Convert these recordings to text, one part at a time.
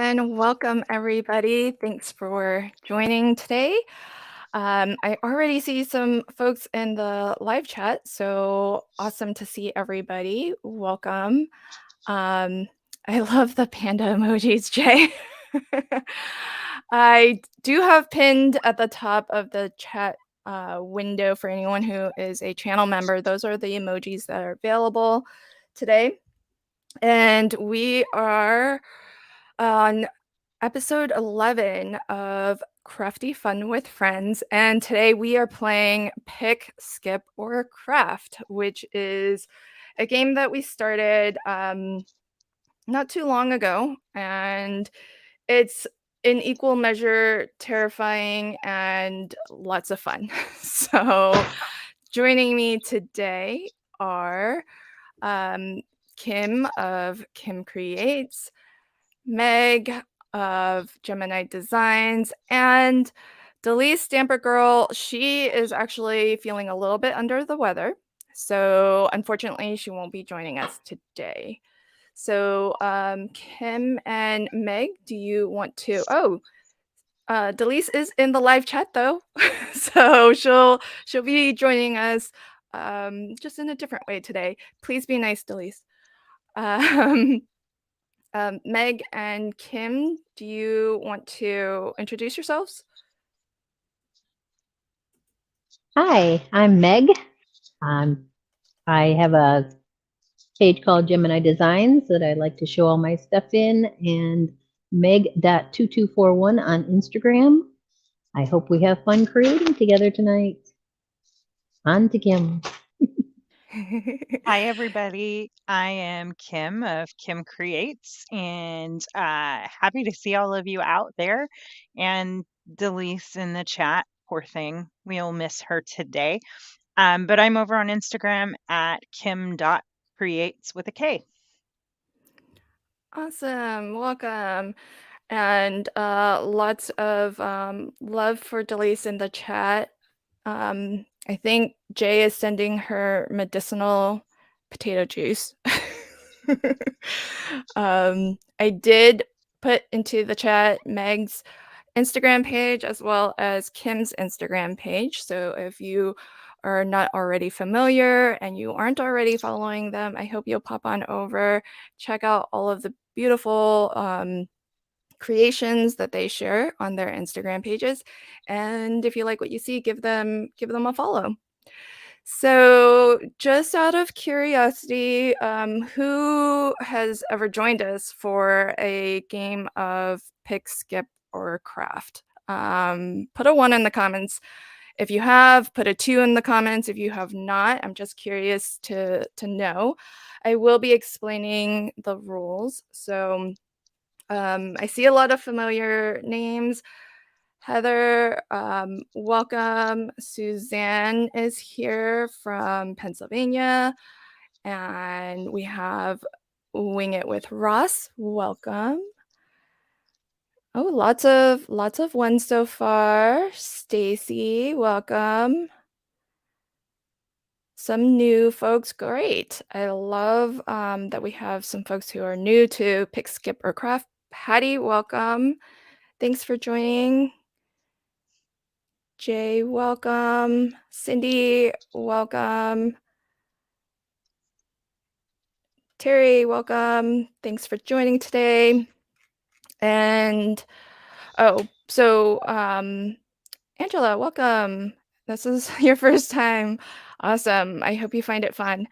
and welcome everybody. Thanks for joining today. I already see some folks in the live chat, so awesome to see everybody. Welcome. Um, I love the panda emojis, Jay. I do have pinned at the top of the chat window for anyone who is a channel member. Those are the emojis that are available today. And we are on episode 11 of Crafty Fun with Friends. And today we are playing Pick, Skip, or Craft, which is a game that we started not too long ago. And it's in equal measure terrifying and lots of fun. So joining me today are Kim of Kim Creates, Meg of Gemini Designs, and Delise Stamper Girl. She is actually feeling a little bit under the weather, so unfortunately she won't be joining us today. So Kim and Meg, do you want to Delise is in the live chat though. So she'll be joining us just in a different way today. Please be nice, Delise. um, Meg and Kim, do you want to introduce yourselves? Hi, I'm Meg. I have a page called Gemini Designs that I like to show all my stuff in, and Meg.2241 on Instagram. I hope we have fun creating together tonight. On to Kim. Hi, everybody. I am Kim of Kim Creates, and happy to see all of you out there. And Delise in the chat, poor thing. We'll miss her today. But I'm over on Instagram at kim.creates with a K. Awesome, welcome. And lots of love for Delise in the chat. I think Jay is sending her medicinal potato juice. I did put into the chat Meg's Instagram page as well as Kim's Instagram page. So if you are not already familiar and you aren't already following them, I hope you'll pop on over, check out all of the beautiful creations that they share on their Instagram pages. And if you like what you see, give them a follow. So just out of curiosity, who has ever joined us for a game of pick, skip, or craft? Put a 1 in the comments if you have, put a 2 in the comments if you have not. I'm just curious to know. I will be explaining the rules. So I see a lot of familiar names. Heather, welcome. Suzanne is here from Pennsylvania. And we have Wing It with Ross. Welcome. Oh, lots of ones so far. Stacy, welcome. Some new folks, great. I love that we have some folks who are new to Pick, Skip, or Craft. Patty, welcome. Thanks for joining. Jay, welcome. Cindy, welcome. Terry, welcome. Thanks for joining today. And so Angela, welcome. This is your first time. Awesome. I hope you find it fun.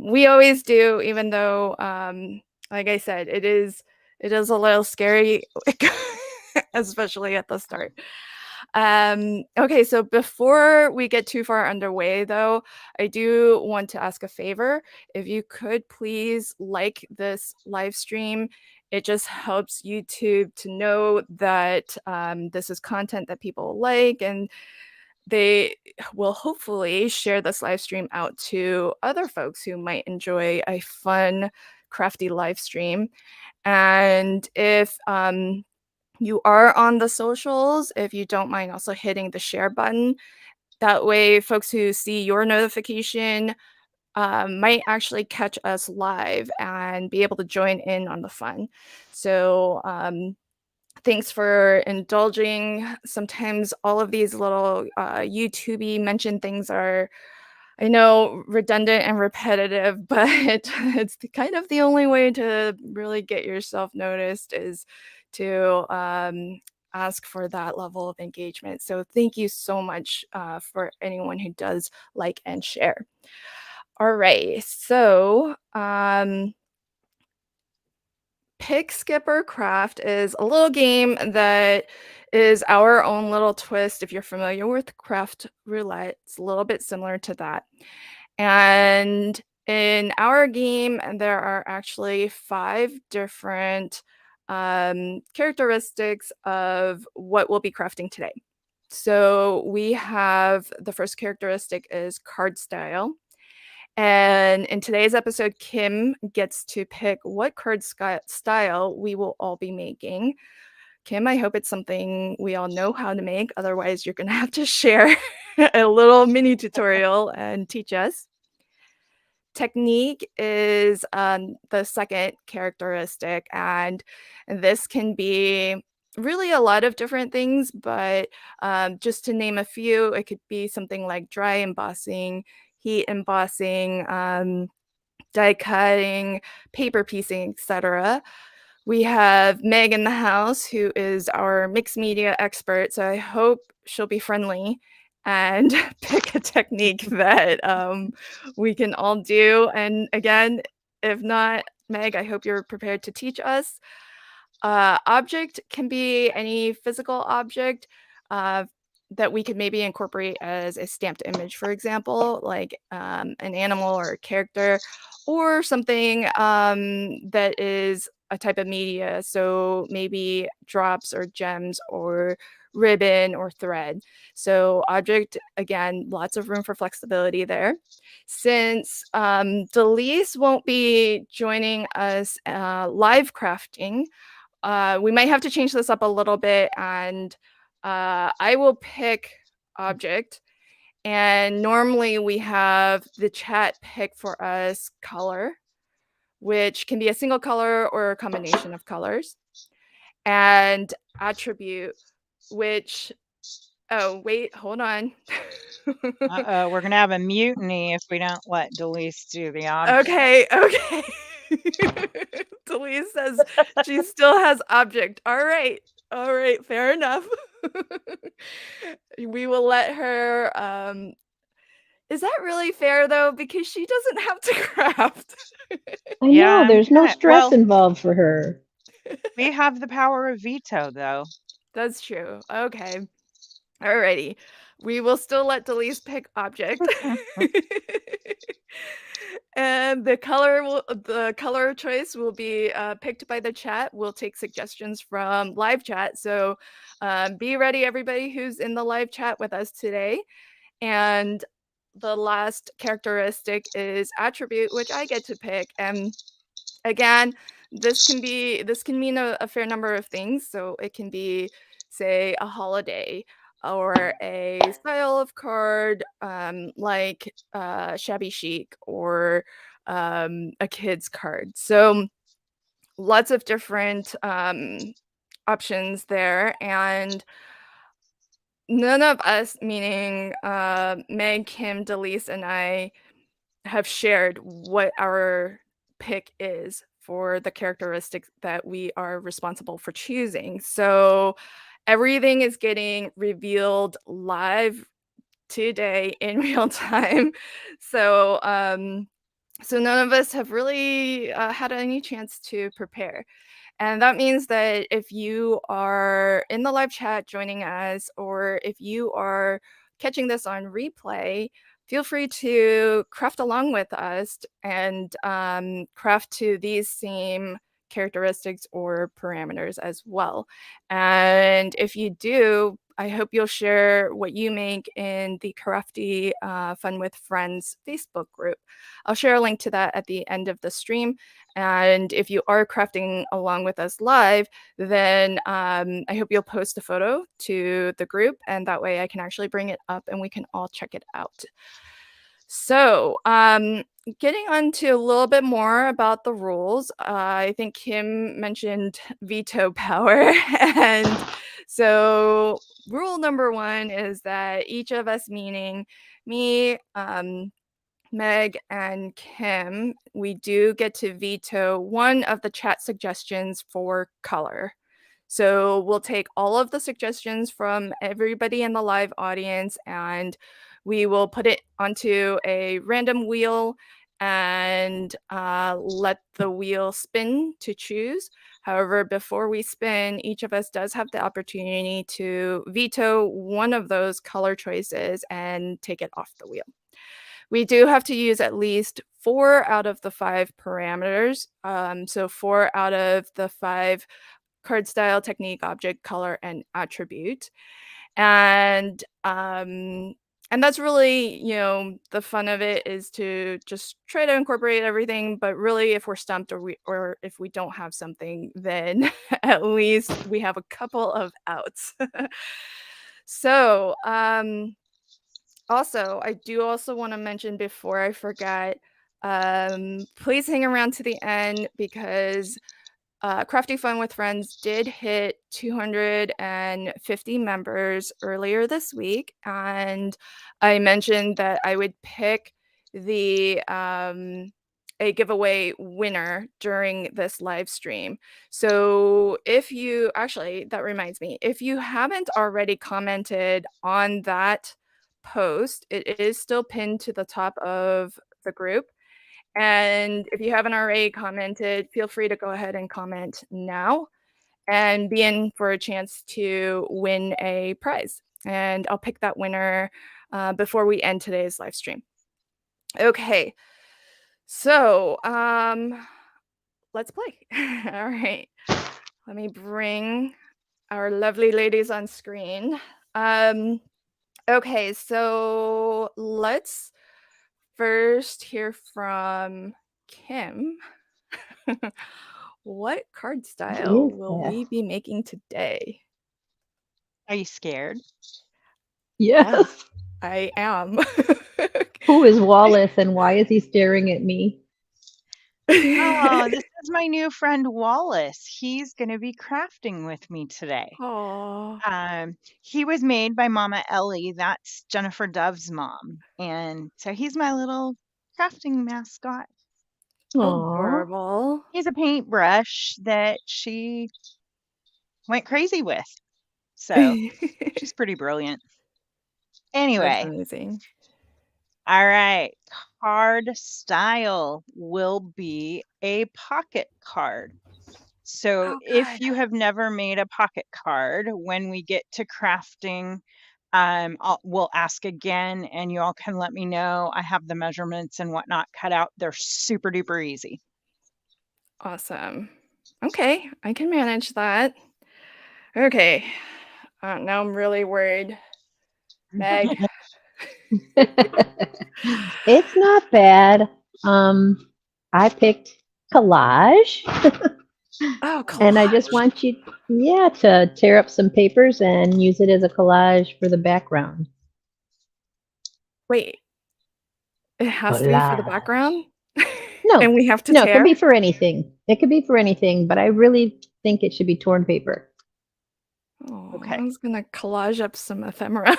We always do, even though like I said, it is a little scary, especially at the start. Okay, so before we get too far underway, though, I do want to ask a favor. If you could please like this live stream, it just helps YouTube to know that this is content that people like, and they will hopefully share this live stream out to other folks who might enjoy a fun, crafty live stream. And if you are on the socials, if you don't mind also hitting the share button. That way, folks who see your notification might actually catch us live and be able to join in on the fun. So thanks for indulging. Sometimes all of these little YouTube-y mentioned things are, I know, redundant and repetitive, but it's kind of the only way to really get yourself noticed is to ask for that level of engagement. So thank you so much for anyone who does like and share. All right, so Pick, Skip, or Craft is a little game that is our own little twist. If you're familiar with Craft Roulette, it's a little bit similar to that. And in our game, there are actually 5 different characteristics of what we'll be crafting today. So we have the first characteristic is card style. And in today's episode, Kim gets to pick what card style we will all be making. Kim, I hope it's something we all know how to make. Otherwise, you're going to have to share a little mini tutorial and teach us. Technique is the second characteristic, and this can be really a lot of different things, but just to name a few, it could be something like dry embossing, heat embossing, die cutting, paper piecing, etc. We have Meg in the house, who is our mixed media expert, so I hope she'll be friendly and pick a technique that we can all do. And again, if not, Meg, I hope you're prepared to teach us. Object can be any physical object that we could maybe incorporate as a stamped image, for example, like an animal or a character, or something that is a type of media. So maybe drops or gems or ribbon or thread. So object, again, lots of room for flexibility there. Since Delise won't be joining us live crafting, we might have to change this up a little bit, and I will pick object. And normally we have the chat pick for us color, which can be a single color or a combination of colors, and attribute, which, oh, wait, hold on. Uh-oh, we're gonna have a mutiny if we don't let Delise do the object. Okay. Delise says she still has object. All right, fair enough. We will let her. Is that really fair though? Because she doesn't have to craft. I Yeah, know, there's no kinda- stress well, involved for her. we have the power of veto, though. That's true. Okay. Alrighty. We will still let Delise pick object. And the color choice will be picked by the chat. We'll take suggestions from live chat. So be ready, everybody who's in the live chat with us today. And the last characteristic is attribute, which I get to pick. And again, this can mean a fair number of things. So it can be, say, a holiday or a style of card, like shabby chic or a kid's card. So lots of different options there, and none of us, meaning Meg, Kim, Delise, and I, have shared what our pick is for the characteristics that we are responsible for choosing. So everything is getting revealed live today in real time. So so none of us have really had any chance to prepare. And that means that if you are in the live chat joining us, or if you are catching this on replay, feel free to craft along with us and craft to these same characteristics or parameters as well. And if you do, I hope you'll share what you make in the Crafty Fun with Friends Facebook group. I'll share a link to that at the end of the stream. And if you are crafting along with us live, then I hope you'll post a photo to the group, and that way I can actually bring it up and we can all check it out. So, getting on to a little bit more about the rules, I think Kim mentioned veto power. And so, rule number one is that each of us, meaning me, Meg, and Kim, we do get to veto one of the chat suggestions for color. So we'll take all of the suggestions from everybody in the live audience and we will put it onto a random wheel and let the wheel spin to choose. However, before we spin, each of us does have the opportunity to veto one of those color choices and take it off the wheel. We do have to use at least 4 out of the 5 parameters. So 4 out of the 5 card style, technique, object, color, and attribute. And that's really, the fun of it is to just try to incorporate everything. But really, if we're stumped or if we don't have something, then at least we have a couple of outs. So, also, I do also want to mention before I forget, please hang around to the end because Crafty Fun with Friends did hit 250 members earlier this week, and I mentioned that I would pick the a giveaway winner during this live stream. So that reminds me, if you haven't already commented on that post, it is still pinned to the top of the group. And if you haven't already commented, feel free to go ahead and comment now and be in for a chance to win a prize. And I'll pick that winner before we end today's live stream. Okay, so let's play. All right, let me bring our lovely ladies on screen. Okay, so let's first hear from Kim. What card style will we be making today? Are you scared? Yes. I am. Who is Wallace and why is he staring at me? Oh, this is my new friend Wallace. He's going to be crafting with me today. Aw. He was made by Mama Ellie. That's Jennifer Dove's mom. And so he's my little crafting mascot. Aww. Adorable. He's a paintbrush that she went crazy with. So she's pretty brilliant. That's Anyway, amazing. all right. Card style will be a pocket card. So Oh, if good. you have never made a pocket card, when we get to crafting, we'll ask again and you all can let me know. I have the measurements and whatnot cut out. They're super duper easy. Awesome. Okay, I can manage that. Okay, now I'm really worried. Meg. It's not bad. I picked collage. Oh, collage. And I just want you, to tear up some papers and use it as a collage for the background. Wait. It has to be for the background? No. And we have to No, tear? it could be for anything. It could be for anything, but I really think it should be torn paper. Oh, Okay. I was gonna collage up some ephemera.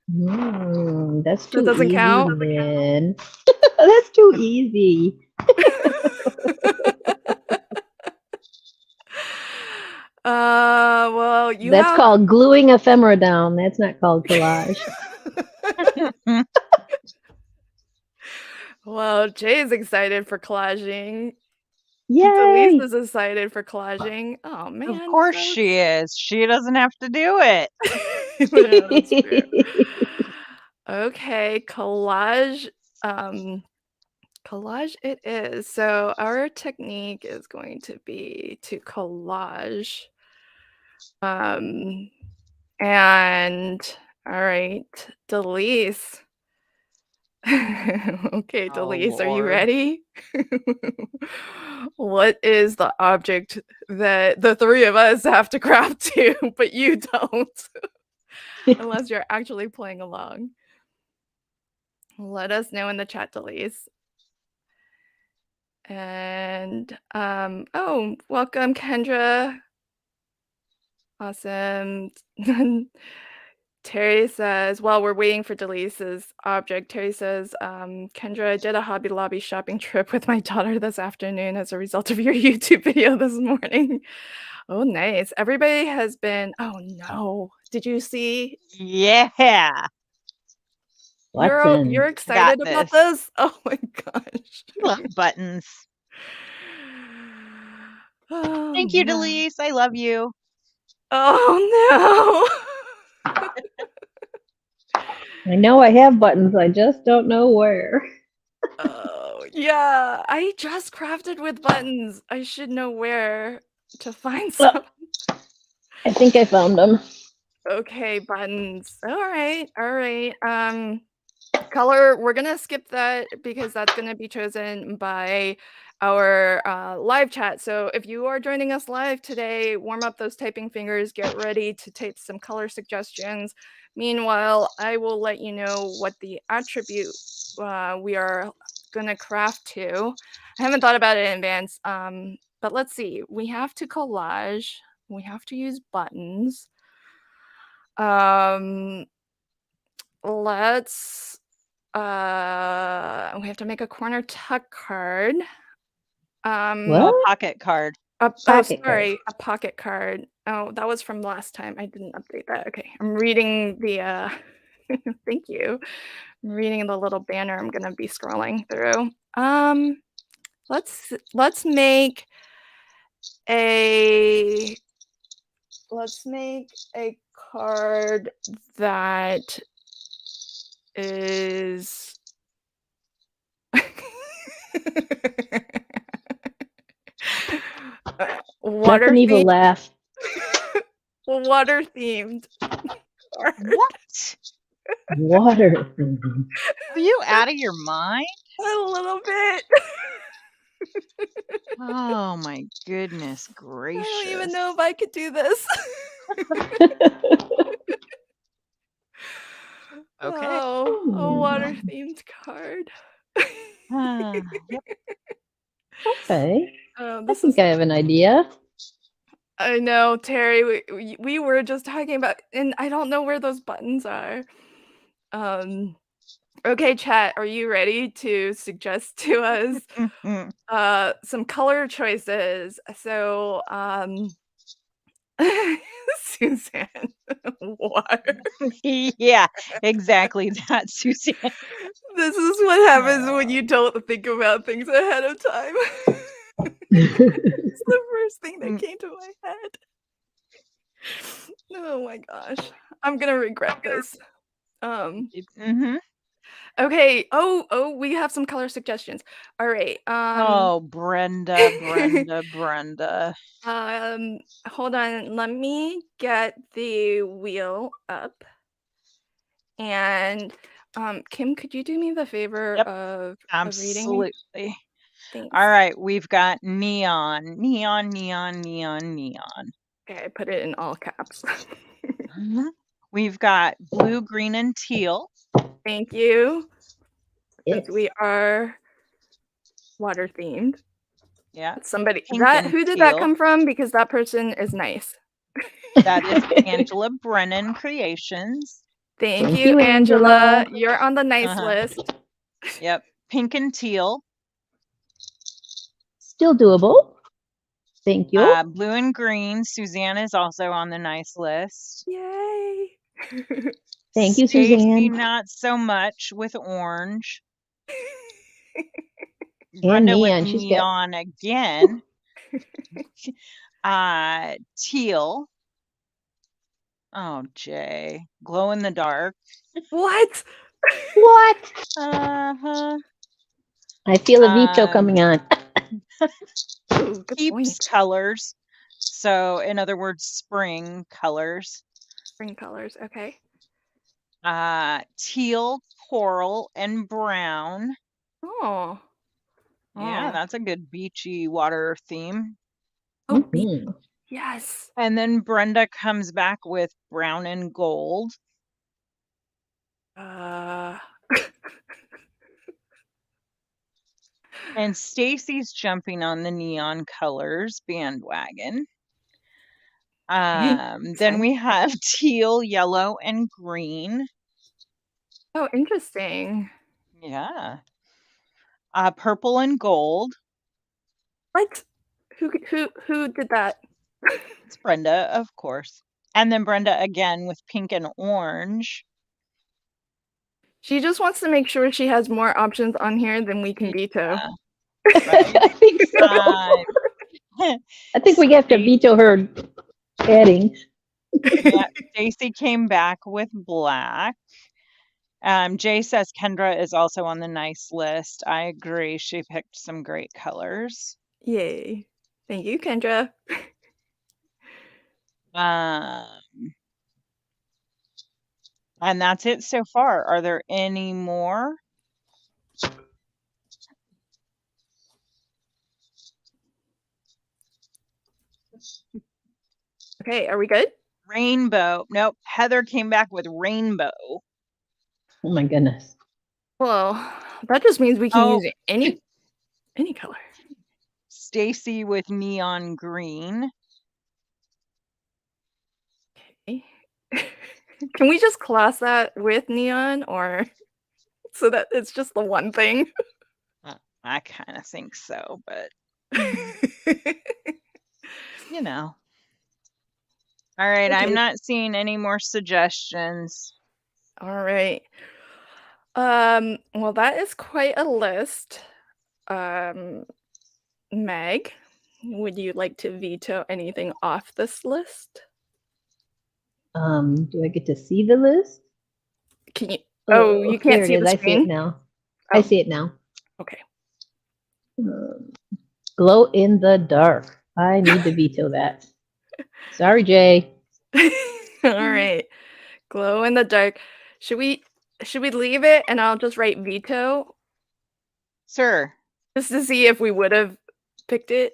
That's too That doesn't easy, count? Lynn. That's too easy. Well, That's called gluing ephemera down. That's not called collage. Well, Jay's excited for collaging. Yay! Delise is excited for collaging. Oh, man. Of course she is. She doesn't have to do it. Yeah, that's true. Okay, collage. Collage it is. So our technique is going to be to collage. And all right, Delise. Okay, Delise, are you Lord. ready? What is the object that the three of us have to craft to, but you don't? Unless you're actually playing along. Let us know in the chat, Delise. And oh, welcome, Kendra. Awesome. Terry says, while we're waiting for Delise's object, Terry says, Kendra, did a Hobby Lobby shopping trip with my daughter this afternoon as a result of your YouTube video this morning. Oh, nice. Everybody has been, oh no. Did you see? Yeah. You're excited about this? Oh my gosh. Love buttons. Oh, Thank you, no. Delise. I love you. Oh no. I know I have buttons, I just don't know where. Oh, yeah. I just crafted with buttons. I should know where to find some. Well, I think I found them. Okay, buttons. All right. All right. Color, we're gonna skip that because that's gonna be chosen by our live chat. So if you are joining us live today, warm up those typing fingers, get ready to type some color suggestions. Meanwhile, I will let you know what the attribute we are gonna craft to. I haven't thought about it in advance, but let's see. We have to collage. We have to use buttons. Let's we have to make a corner tuck card. What? A pocket card. Pocket Sorry, a pocket card. Oh, that was from last time. I didn't update that. Okay, I'm reading the thank you. I'm reading the little banner I'm gonna be scrolling through. Let's make a card that is water Nothing evil themed. laugh. Water themed. What? Water. Are you out of your mind? A little bit. Oh my goodness gracious. I don't even know if I could do this. Okay. Oh, a water themed card. Yep. Okay. I This think is. I have an idea. I know, Terry. We were just talking about, and I don't know where those buttons are. Okay, chat. Are you ready to suggest to us some color choices? So, Suzanne, water. Yeah, exactly that, Suzanne. This is what happens when you don't think about things ahead of time. It's the first thing that came to my head. Oh my gosh. I'm gonna regret this. Okay. Oh, we have some color suggestions. All right. Oh, Brenda. Hold on. Let me get the wheel up. And Kim, could you do me the favor Yep, of absolutely. reading? Thanks. All right, we've got neon. Okay, I put it in all caps. We've got blue, green, and teal. Thank you. Yes. Since we are water themed. Yeah. Somebody Pink who did teal. that come from? Because that person is nice. That is Angela Brennan Creations. Thank you, Angela. You're on the nice list. Yep. Pink and teal. Still doable. Thank you. Blue and green. Suzanne is also on the nice list. Yay. Thank you, Stacy, Suzanne. not so much with orange. And Brenda neon. with neon again. Teal. Oh, Jay. Glow in the dark. What? What? Uh-huh. I feel a veto coming on. Ooh, good Keeps point. colors. So, in other words, spring colors. Spring colors, okay. Teal, coral, and brown. Oh. Yeah, that's a good beachy water theme. Oh, yes. And then Brenda comes back with brown and gold. And Stacy's jumping on the neon colors bandwagon. Then we have teal, yellow, and green. Oh, interesting. Yeah. Purple and gold. What? Who did that? It's Brenda, of course. And then Brenda again with pink and orange. She just wants to make sure she has more options on here than we can veto. Right? I think so. I think we have to veto her adding. Yeah, Stacy came back with black. Jay says Kendra is also on the nice list. I agree. She picked some great colors. Yay. Thank you, Kendra. And that's it so far. Are there any more? Okay, are we good? Rainbow. Nope. Heather came back with rainbow. Oh my goodness. Well, that just means we can use any color. Stacy with neon green. Okay. Can we just class that with neon, or so that it's just the one thing? I kind of think so, but you know. All right, Okay. I'm not seeing any more suggestions. All right. Well, that is quite a list. Meg, would you like to veto anything off this list? Do I get to see the list? Can you? Oh, you can't there see it is. the I see screen? it now. Oh. I see it now. Okay. Glow in the dark. I need to veto that. Sorry, Jay. All right. Glow in the dark. Should we leave it and I'll just write veto? Sir. Just to see if we would have picked it.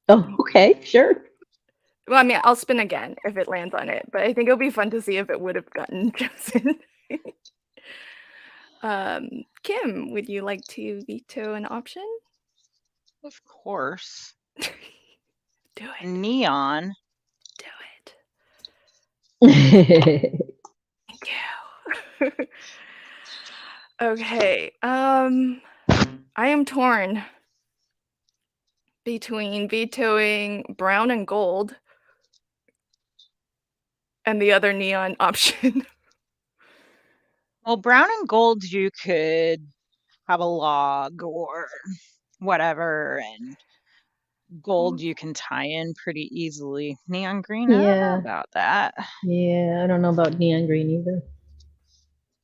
Oh, okay, sure. Well, I mean, I'll spin again if it lands on it, but I think it'll be fun to see if it would have gotten chosen. Kim, would you like to veto an option? Of course. Do it. Neon. Do it. Thank you. Okay. I am torn between vetoing brown and gold and the other neon option. Well, brown and gold, you could have a log or whatever, and gold you can tie in pretty easily. Neon green, I don't know about that. Yeah, I don't know about neon green either.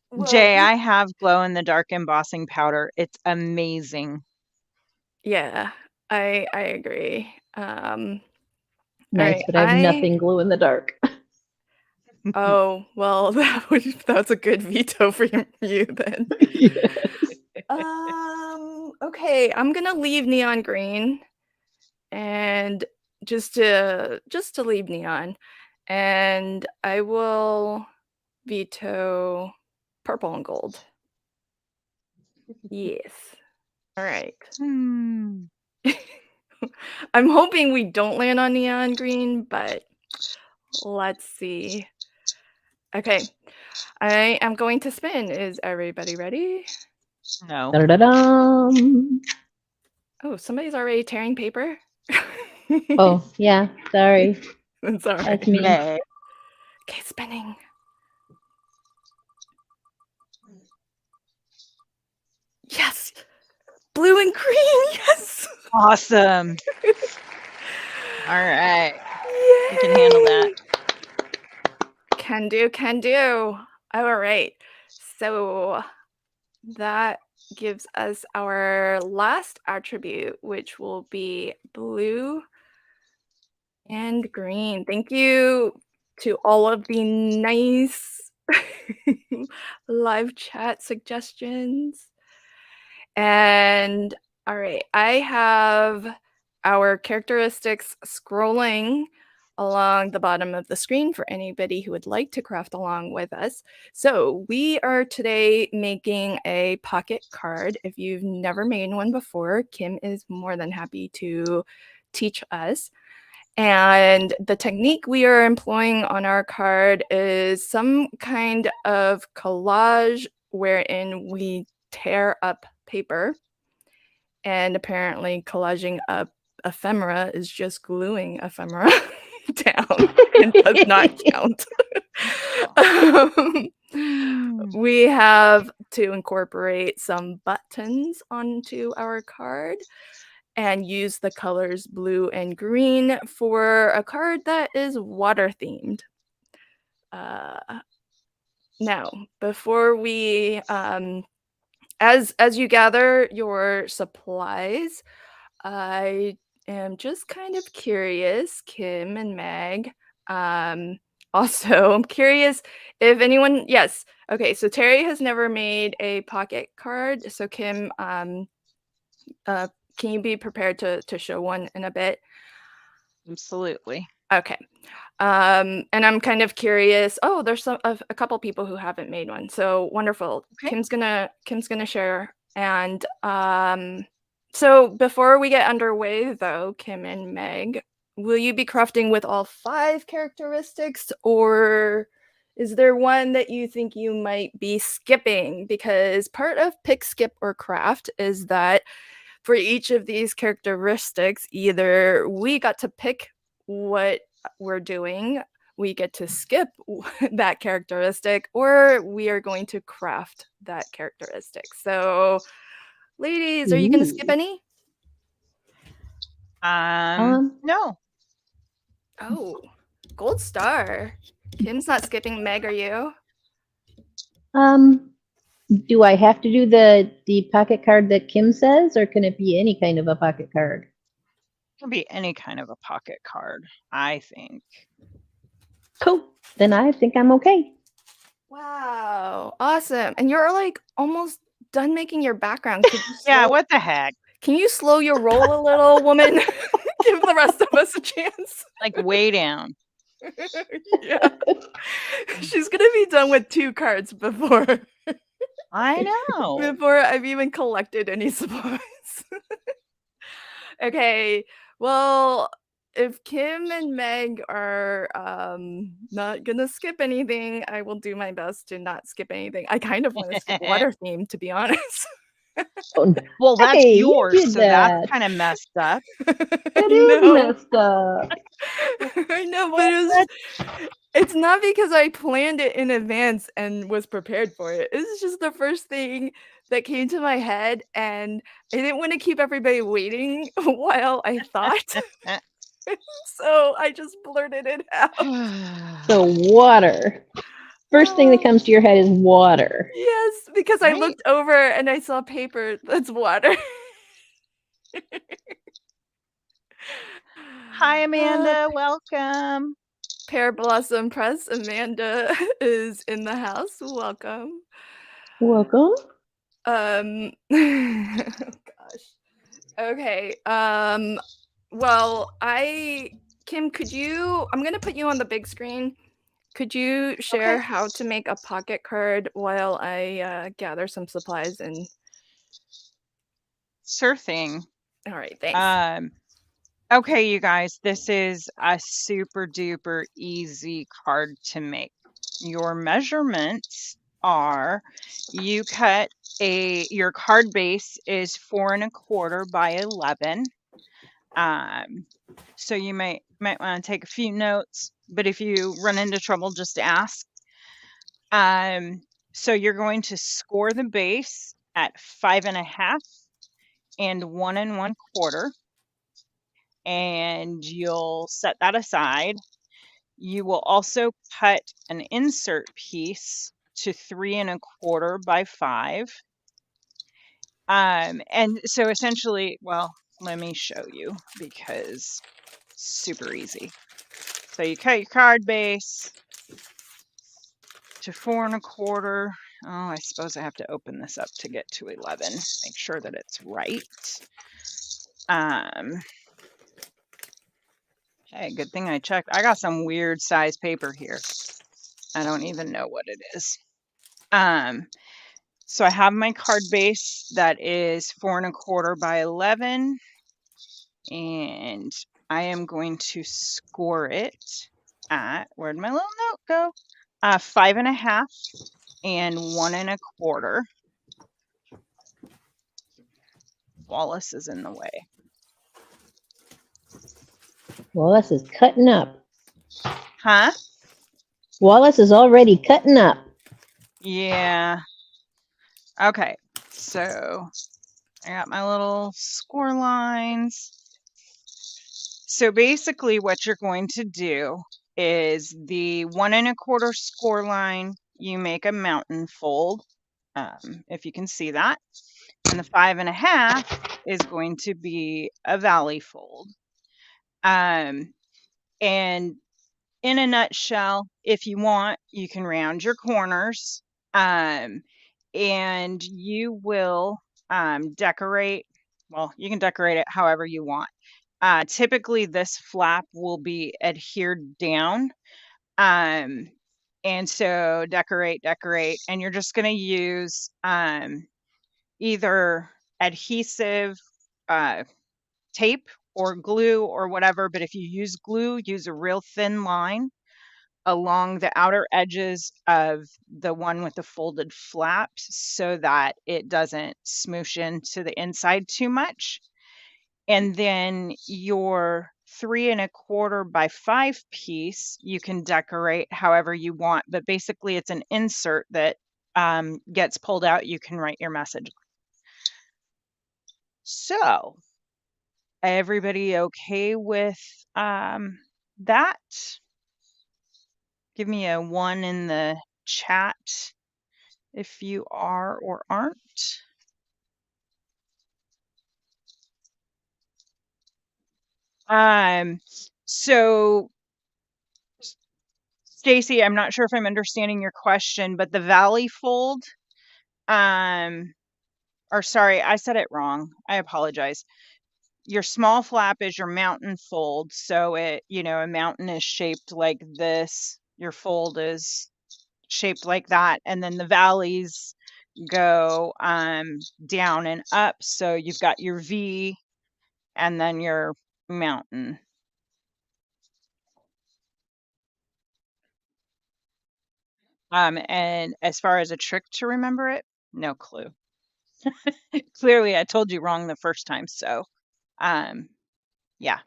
Well, Jay, I have glow in the dark embossing powder. It's amazing. Yeah, I agree. Nice, right, but I have nothing glow in the dark. Oh, well, that's a good veto for you then. Okay, I'm gonna leave neon green, and just to leave neon, and I will veto purple and gold. Yes. All right. I'm hoping we don't land on neon green, but let's see. Okay, I am going to spin. Is everybody ready? No. Da-da-dum. Oh, somebody's already tearing paper? Oh, yeah, sorry. That's all right. That's me. Okay. Okay, spinning. Yes! Blue and green, yes! Awesome. All right. Yay! You can handle that. Can do, can do. All right. So that gives us our last attribute, which will be blue and green. Thank you to all of the nice live chat suggestions. And all right, I have our characteristics scrolling along the bottom of the screen for anybody who would like to craft along with us. So we are today making a pocket card. If you've never made one before, Kim is more than happy to teach us. And the technique we are employing on our card is some kind of collage wherein we tear up paper. And apparently collaging up ephemera is just gluing ephemera down and does not count. We have to incorporate some buttons onto our card and use the colors blue and green for a card that is water themed. Now, before we, as you gather your supplies, I am just kind of curious, Kim and Meg. Also, I'm curious if anyone. Yes. Okay. So Terry has never made a pocket card. So Kim, can you be prepared to show one in a bit? Absolutely. Okay. And I'm kind of curious. Oh, there's a couple people who haven't made one. So wonderful. Okay. Kim's gonna share. And so before we get underway, though, Kim and Meg, will you be crafting with all 5 characteristics, or is there one that you think you might be skipping? Because part of pick, skip, or craft is that for each of these characteristics, either we got to pick what we're doing, we get to skip that characteristic, or we are going to craft that characteristic. So, ladies, are you going to skip any? No. Oh, gold star. Kim's not skipping. Meg, are you? Do I have to do the pocket card that Kim says, or can it be any kind of a pocket card? It can be any kind of a pocket card, I think. Cool. Then I think I'm okay. Wow, awesome. And you're like almost done making your background. Yeah, what the heck? Can you slow your roll a little, woman? Give the rest of us a chance. Like way down. Yeah. She's gonna be done with 2 cards before I know. before I've even collected any supplies. Okay. Well, if Kim and Meg are not gonna skip anything, I will do my best to not skip anything. I kind of want to skip water theme, to be honest. Well, that's Hey, you yours, did so that's that. kind of messed up. It is messed up. I know, but it's not because I planned it in advance and was prepared for it. It's just the first thing that came to my head, and I didn't want to keep everybody waiting while I thought. So I just blurted it out. So water. First thing that comes to your head is water. Yes, because I looked over and I saw paper that's water. Hi, Amanda. Welcome. Pear Blossom Press. Amanda is in the house. Welcome. Welcome. Oh gosh. Okay. Well, Kim, I'm gonna put you on the big screen. Could you share how to make a pocket card while I gather some supplies and Sure thing. All right, thanks. Okay, you guys, this is a super duper easy card to make. Your measurements are your card base is 4 1/4 by 11. So you might want to take a few notes, but if you run into trouble, just ask. So you're going to score the base at 5 1/2 and 1 1/4. And you'll set that aside. You will also cut an insert piece to 3 1/4 by 5. And so essentially, well, let me show you because it's super easy. So you cut your card base to 4 1/4. Oh, I suppose I have to open this up to get to 11. Make sure that it's right. Hey, good thing I checked. I got some weird size paper here. I don't even know what it is. So I have my card base that is 4¼ by 11, and I am going to score it at, where'd my little note go? 5½ and 1¼ Wallace is in the way. Wallace is cutting up. Huh? Wallace is already cutting up. Yeah. Okay, so I got my little score lines. So basically what you're going to do is the 1¼ score line, you make a mountain fold, if you can see that. And the 5½ is going to be a valley fold. And in a nutshell, if you want, you can round your corners, and you will decorate. Well, you can decorate it however you want. Typically, this flap will be adhered down. And so decorate, and you're just going to use either adhesive tape or glue or whatever. But if you use glue, use a real thin line along the outer edges of the one with the folded flaps so that it doesn't smoosh into the inside too much. And then your 3¼ by 5 piece, you can decorate however you want, but basically it's an insert that gets pulled out. You can write your message. So, everybody okay with that? Give me a 1 in the chat if you are or aren't. So Stacy, I'm not sure if I'm understanding your question, but the valley fold, or sorry, I said it wrong. I apologize. Your small flap is your mountain fold. So it, a mountain is shaped like this. Your fold is shaped like that. And then the valleys go down and up. So you've got your V and then your mountain. And as far as a trick to remember it, no clue. Clearly, I told you wrong the first time. So, yeah.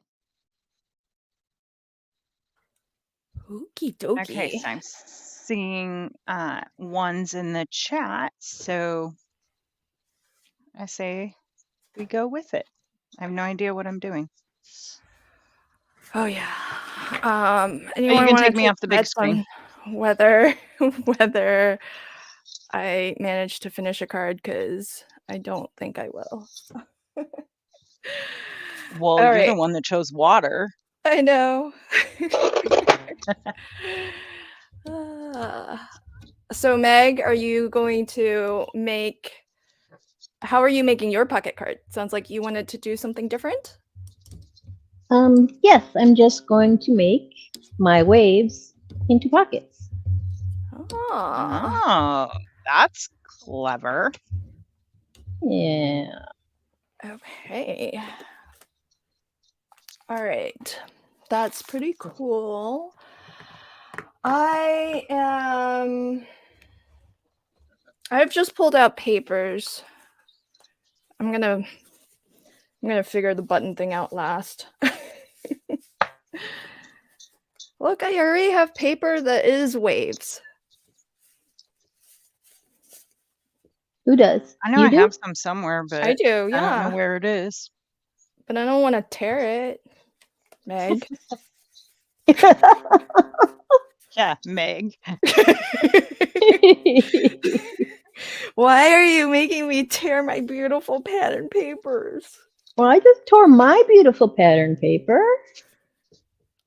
Okie dokie. Okay, so I'm seeing 1s in the chat. So I say we go with it. I have no idea what I'm doing. Oh yeah. You Anyone can want take to me off the big screen. Whether I managed to finish a card, because I don't think I will. Well, All you're right. the one that chose water. I know. So Meg, are you going to how are you making your pocket card? Sounds like you wanted to do something different. Yes, I'm just going to make my waves into pockets. Oh, that's clever. Yeah. Okay. All right. That's pretty cool. I've just pulled out papers. I'm gonna figure the button thing out last. Look, I already have paper that is waves. Who does? I know You I have some somewhere, but I do, I don't yeah. know where it is. But I don't want to tear it, Meg. Yeah, Meg. Why are you making me tear my beautiful pattern papers? Well, I just tore my beautiful pattern paper.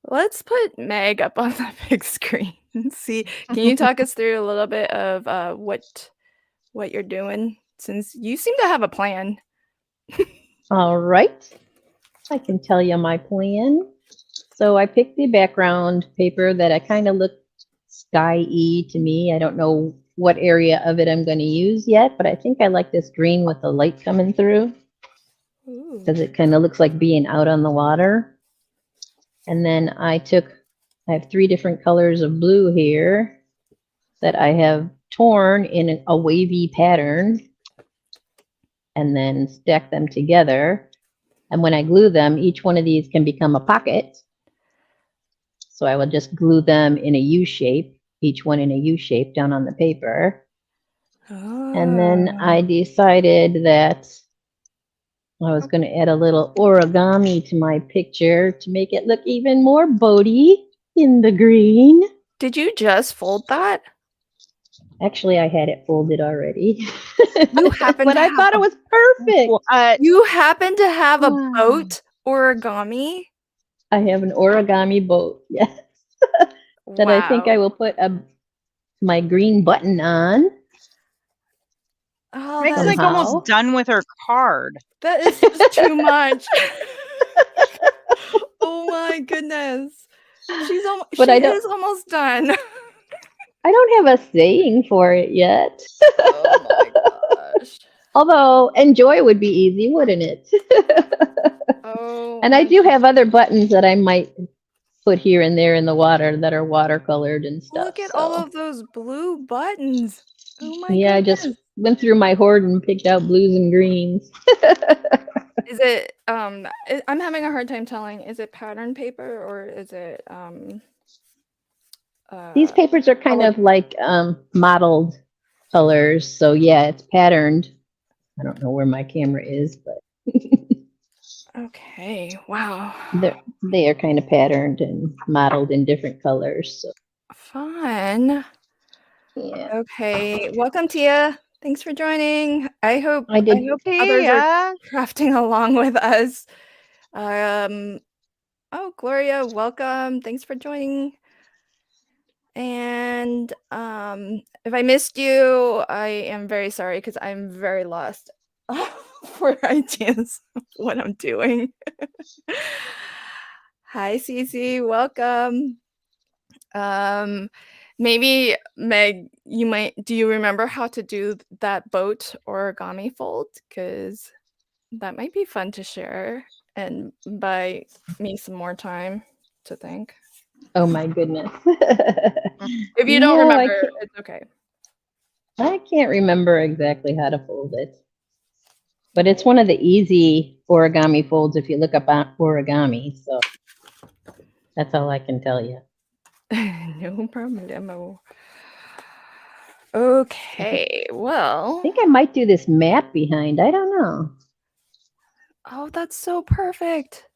Let's put Meg up on the big screen and see. Can you talk us through a little bit of what you're doing, since you seem to have a plan? All right. I can tell you my plan. So I picked the background paper that I kind of looked sky-y to me. I don't know what area of it I'm going to use yet, but I think I like this green with the light coming through Ooh. because it kind of looks like being out on the water. And then I have 3 different colors of blue here that I have torn in a wavy pattern and then stack them together. And when I glue them, each one of these can become a pocket. So I will just glue them in a U shape, each one in a U shape down on the paper. And then I decided that I was going to add a little origami to my picture to make it look even more boaty in the green. Did you just fold that? Actually, I had it folded already. You happen but to I have thought it was perfect. What? You happen to have a Wow. boat origami? I have an origami boat, yes, that I think I will put my green button on. Oh, Meg's that like is, somehow. almost done with her card. that is just too much. Oh my goodness. But She is almost done. I don't have a saying for it yet. Oh my gosh. Although enjoy would be easy, wouldn't it? Oh. And I do have other buttons that I might put here and there in the water that are watercolored and stuff. Look at all of those blue buttons. Oh my Yeah, goodness. I just went through my hoard and picked out blues and greens. Is it I'm having a hard time telling. Is it pattern paper or is it These papers are kind of like mottled colors. So yeah, it's patterned. I don't know where my camera is, but okay. Wow. they are kind of patterned and mottled in different colors. So Fun. yeah. Okay. Welcome, Tia. Thanks for joining. I hope I did. others are crafting along with us. Oh, Gloria, welcome. Thanks for joining. And if I missed you, I am very sorry because I'm very lost for ideas of what I'm doing. Hi, Cece, welcome. Maybe Meg, do you remember how to do that boat origami fold? Because that might be fun to share and buy me some more time to think. Oh my goodness. If you don't No, remember, it's okay. I can't remember exactly how to fold it. But it's one of the easy origami folds if you look up on origami. So that's all I can tell you. No problemo. Okay, well. I think I might do this map behind. I don't know. Oh, that's so perfect.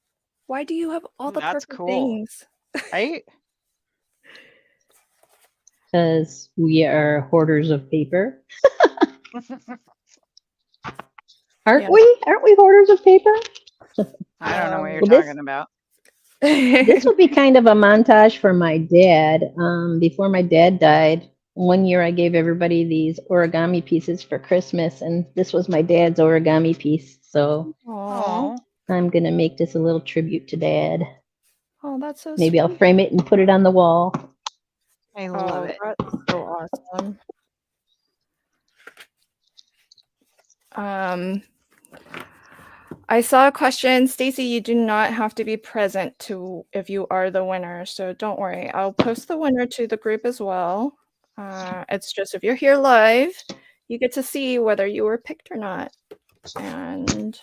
Why do you have all the That's perfect cool. things? Right? Because we are hoarders of paper. Aren't we? Aren't we hoarders of paper? I don't know what you're Well, talking about. This will be kind of a montage for my dad. Before my dad died, one year I gave everybody these origami pieces for Christmas, and this was my dad's origami piece. So Aw. I'm gonna make this a little tribute to Dad. Oh, that's so Maybe I'll sweet. frame it and put it on the wall. I love it. That's so awesome. I saw a question. Stacy, you do not have to be present if you are the winner, so don't worry. I'll post the winner to the group as well. It's just if you're here live, you get to see whether you were picked or not. And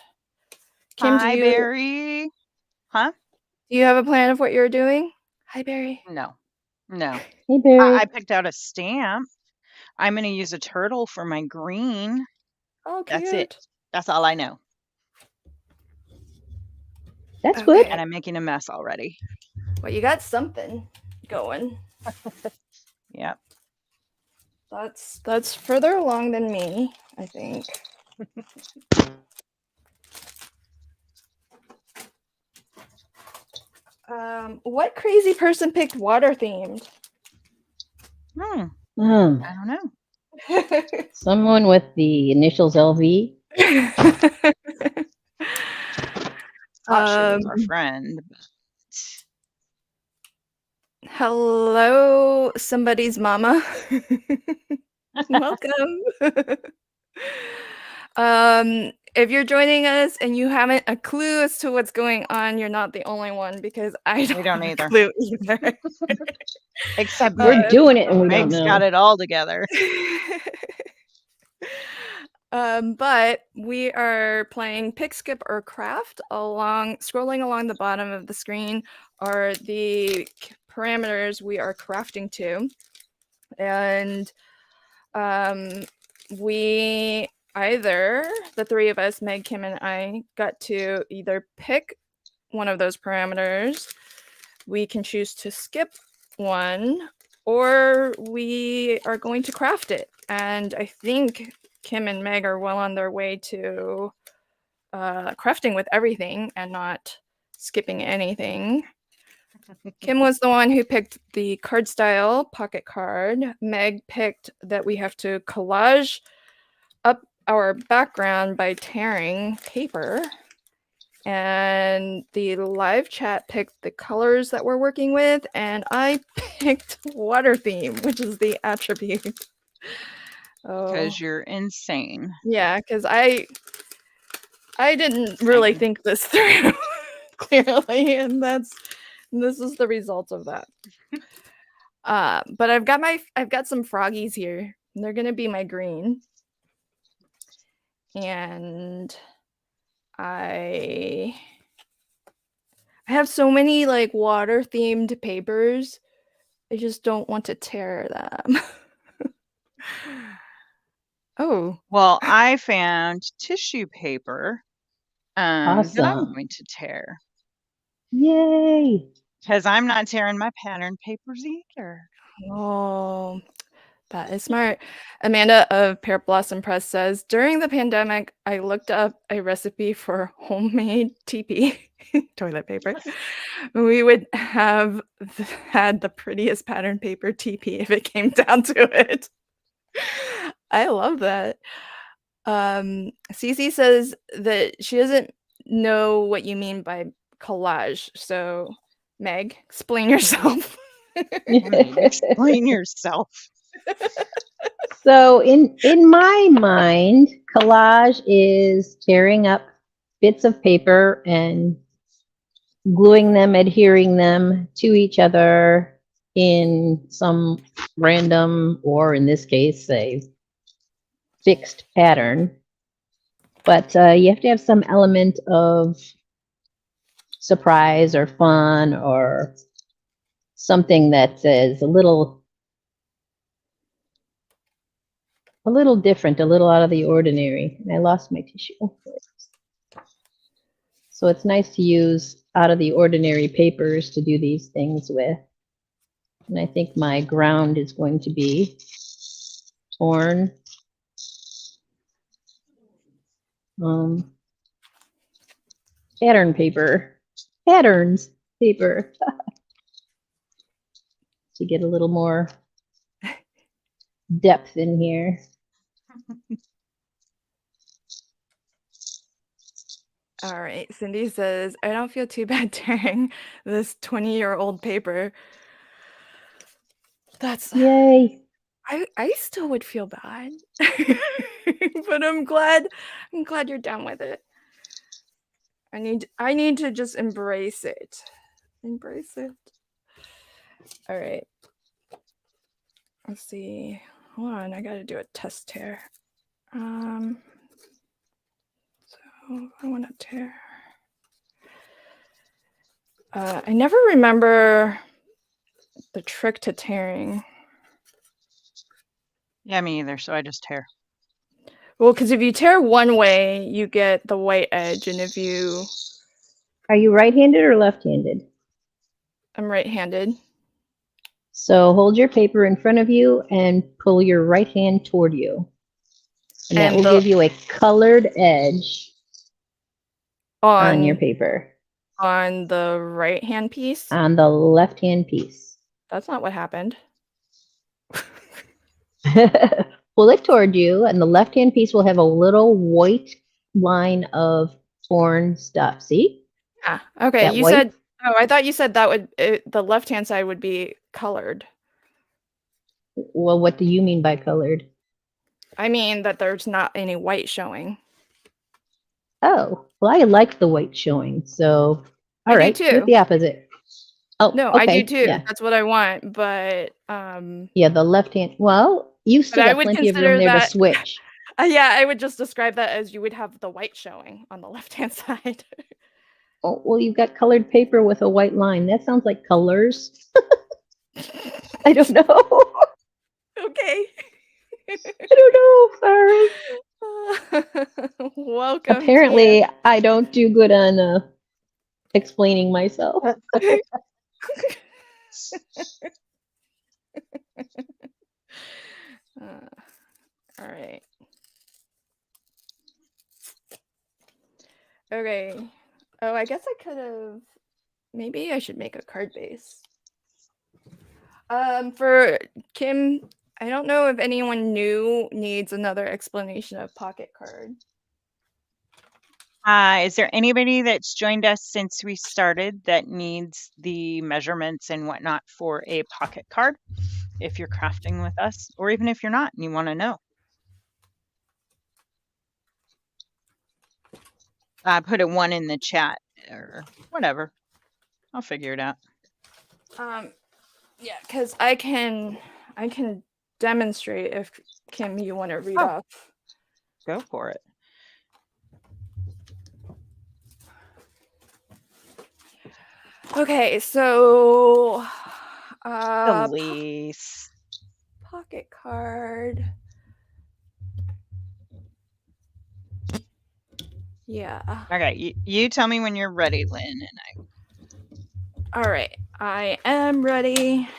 Kim, Hi, Barry. Huh? Do you have a plan of what you're doing? Hi, Barry. No. Hey, Barry. I picked out a stamp. I'm going to use a turtle for my green. Oh, cute. That's it. That's all I know. That's good. And I'm making a mess already. Well, you got something going. Yep. That's further along than me, I think. What crazy person picked water themed? I don't know. Someone with the initials LV. Thought she was our friend. Hello, somebody's mama. Welcome. If you're joining us and you haven't a clue as to what's going on, you're not the only one because I We don't don't have a either. clue either. Except We're Meg. doing it and we don't Meg's got know. it all together. But we are playing Pick, Skip, or Craft. Scrolling along the bottom of the screen are the parameters we are crafting to. And we either, the three of us, Meg, Kim, and I, got to either pick one of those parameters. We can choose to skip one, or we are going to craft it. And I think Kim and Meg are well on their way to crafting with everything and not skipping anything. Kim was the one who picked the card style pocket card. Meg picked that we have to collage up our background by tearing paper. And the live chat picked the colors that we're working with, and I picked water theme, which is the attribute. Oh, Because you're insane. yeah, because I didn't really Same. think this through clearly, and this is the result of that. But I've got some froggies here. They're gonna be my green, and I have so many like water themed papers. I just don't want to tear them. Oh, Well, I found tissue paper that I'm Awesome. going to tear. Yay. Because I'm not tearing my pattern papers either. oh, that is smart. Amanda of Pear Blossom Press says, during the pandemic, I looked up a recipe for homemade TP toilet paper. We would have had the prettiest pattern paper TP if it came down to it. I love that. Cece says that she doesn't know what you mean by collage. So, Meg, explain yourself. Explain yourself. So in my mind, collage is tearing up bits of paper and gluing them, adhering them to each other in some random, or in this case, a fixed pattern. But you have to have some element of surprise or fun or something that is a little different, a little out of the ordinary. And I lost my tissue. So it's nice to use out of the ordinary papers to do these things with. And I think my ground is going to be torn pattern paper, patterns paper to get a little more depth in here. All right. Cindy says, I don't feel too bad tearing this 20-year-old paper. That's Yay. I still would feel bad. But I'm glad you're done with it. I need to just embrace it. Embrace it. All right. Let's see. Hold on, I gotta do a test tear. So I want to tear. I never remember the trick to tearing. Yeah, me either. So I just tear. Well, because if you tear one way, you get the white edge, and if you... Are you right-handed or left-handed? I'm right-handed. So hold your paper in front of you and pull your right hand toward you. And that will give you a colored edge on your paper. On the right-hand piece? On the left-hand piece. That's not what happened. Pull it toward you, and the left-hand piece will have a little white line of torn stuff. See? Ah, okay. That You white? said Oh, I thought you said that would the left-hand side would be colored. Well, what do you mean by colored? I mean that there's not any white showing. Oh, well, I like the white showing. So, I all do right, do it too. the opposite. Oh, No, I do okay. too. Yeah. That's what I want, but Yeah, the left hand. Well, you still I got would plenty of room consider there to that switch. yeah, I would just describe that as you would have the white showing on the left-hand side. Oh, well, you've got colored paper with a white line. That sounds like colors. I don't know. Okay. I don't know. Sorry. Welcome, Apparently, Kim. I don't do good on explaining myself. All right. Okay. Oh, I guess I could have. Maybe I should make a card base. For Kim, I don't know if anyone new needs another explanation of pocket card. Is there anybody that's joined us since we started that needs the measurements and whatnot for a pocket card? If you're crafting with us, or even if you're not and you want to know. Put a 1 in the chat or whatever. I'll figure it out. Yeah, because I can demonstrate if Kim you want to read Oh. off. Go for it. Okay, so Elise. pocket card. Yeah. Okay, you tell me when you're ready, Lynn, and All right, I am ready.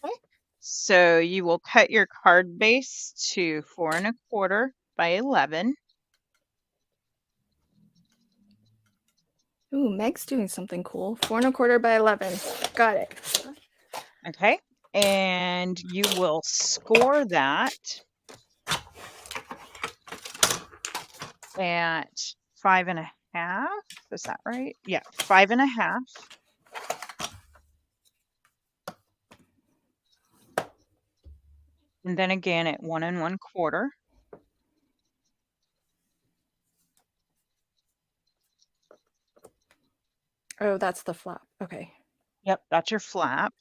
Okay. So you will cut your card base to 4 1/4 by 11. Ooh, Meg's doing something cool. 4 1/4 by 11. Got it. Okay. And you will score that at 5 1/2. Is that right? Yeah, 5 1/2. And then again at 1 1/4. Oh, that's the flap. Okay. Yep, that's your flap.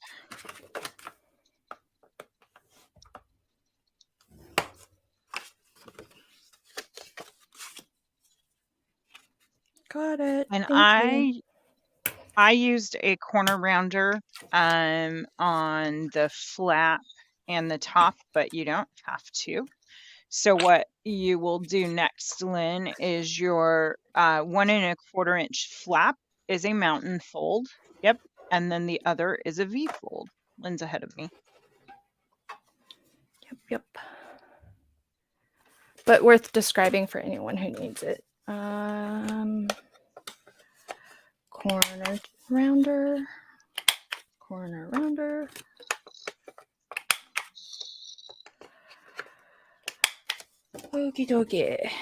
Got it. And Thank you. I used a corner rounder on the flap and the top, but you don't have to. So what you will do next, Lynn, is your 1 1/4 inch flap is a mountain fold. Yep. And then the other is a V fold. Lynn's ahead of me. Yep. But worth describing for anyone who needs it. Corner rounder. Okie dokie.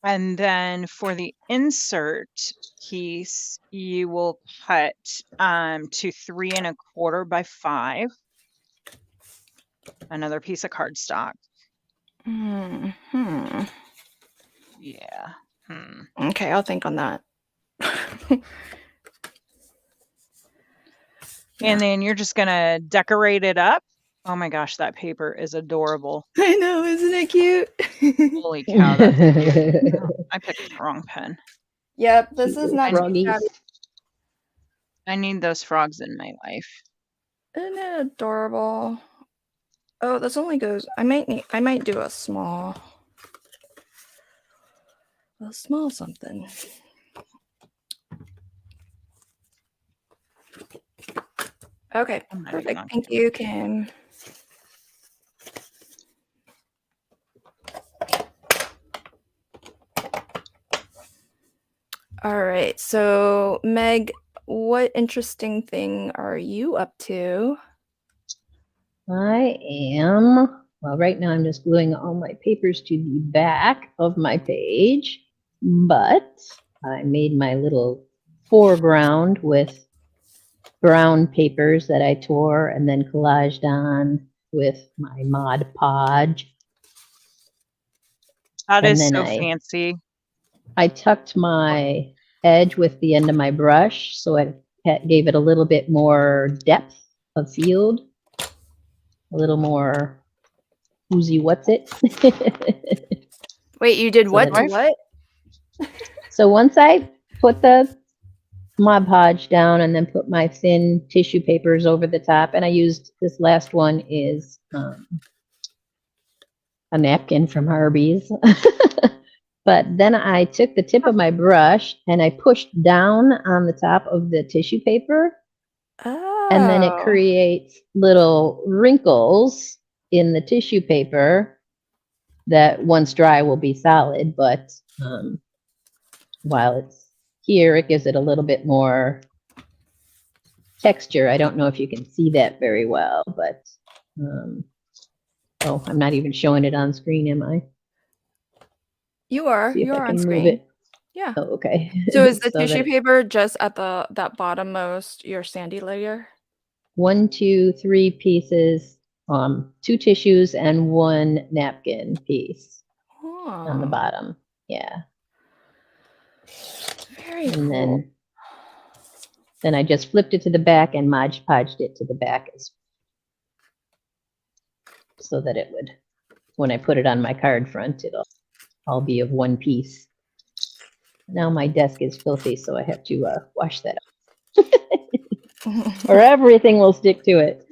And then for the insert piece, you will cut to 3 1/4 by 5. Another piece of cardstock. Yeah. Okay, I'll think on that. And then you're just gonna decorate it up. Oh my gosh, that paper is adorable. I know, isn't it cute? Holy cow, that's cute. I picked the wrong pen. Yep, this is not I need those frogs in my life. Isn't it adorable? Oh, this only goes. I might do a small something. Okay, perfect. Thank you, Kim. All right, so Meg, what interesting thing are you up to? I am, well, right now I'm just gluing all my papers to the back of my page, but I made my little foreground with brown papers that I tore and then collaged on with my Mod Podge. That And is then so fancy. I tucked my edge with the end of my brush, so it gave it a little bit more depth of field, a little more woozy what's it. Wait, you did So what that to what? So once I put the Mod Podge down and then put my thin tissue papers over the top, and I used this last one is a napkin from Arby's. But then I took the tip of my brush and I pushed down on the top of the tissue paper, and then it Oh. creates little wrinkles in the tissue paper that once dry will be solid, but while it's here, it gives it a little bit more texture. I don't know if you can see that very well, but oh, I'm not even showing it on screen, am I? You are. See if You're I on can screen. move it. Yeah. Oh, okay. So is the So tissue that paper just at that bottommost, your sandy layer? 1, 2, 3 pieces, 2 tissues and 1 napkin piece on the Oh, bottom. Yeah. very And cool. then I just flipped it to the back and Mod Podged it to the back so that it would, when I put it on my card front, it'll all be of one piece. Now my desk is filthy, so I have to wash that up. Or everything will stick to it.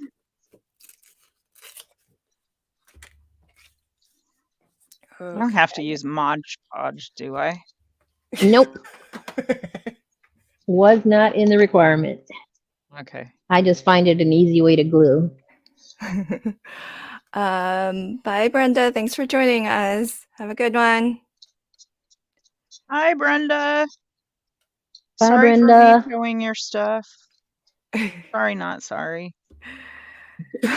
I don't have to use Mod Podge, do I? Nope. Was not in the requirement. Okay. I just find it an easy way to glue. Bye, Brenda. Thanks for joining us. Have a good one. Hi, Brenda. Bye, Sorry Brenda. for vetoing your stuff. Sorry, not sorry.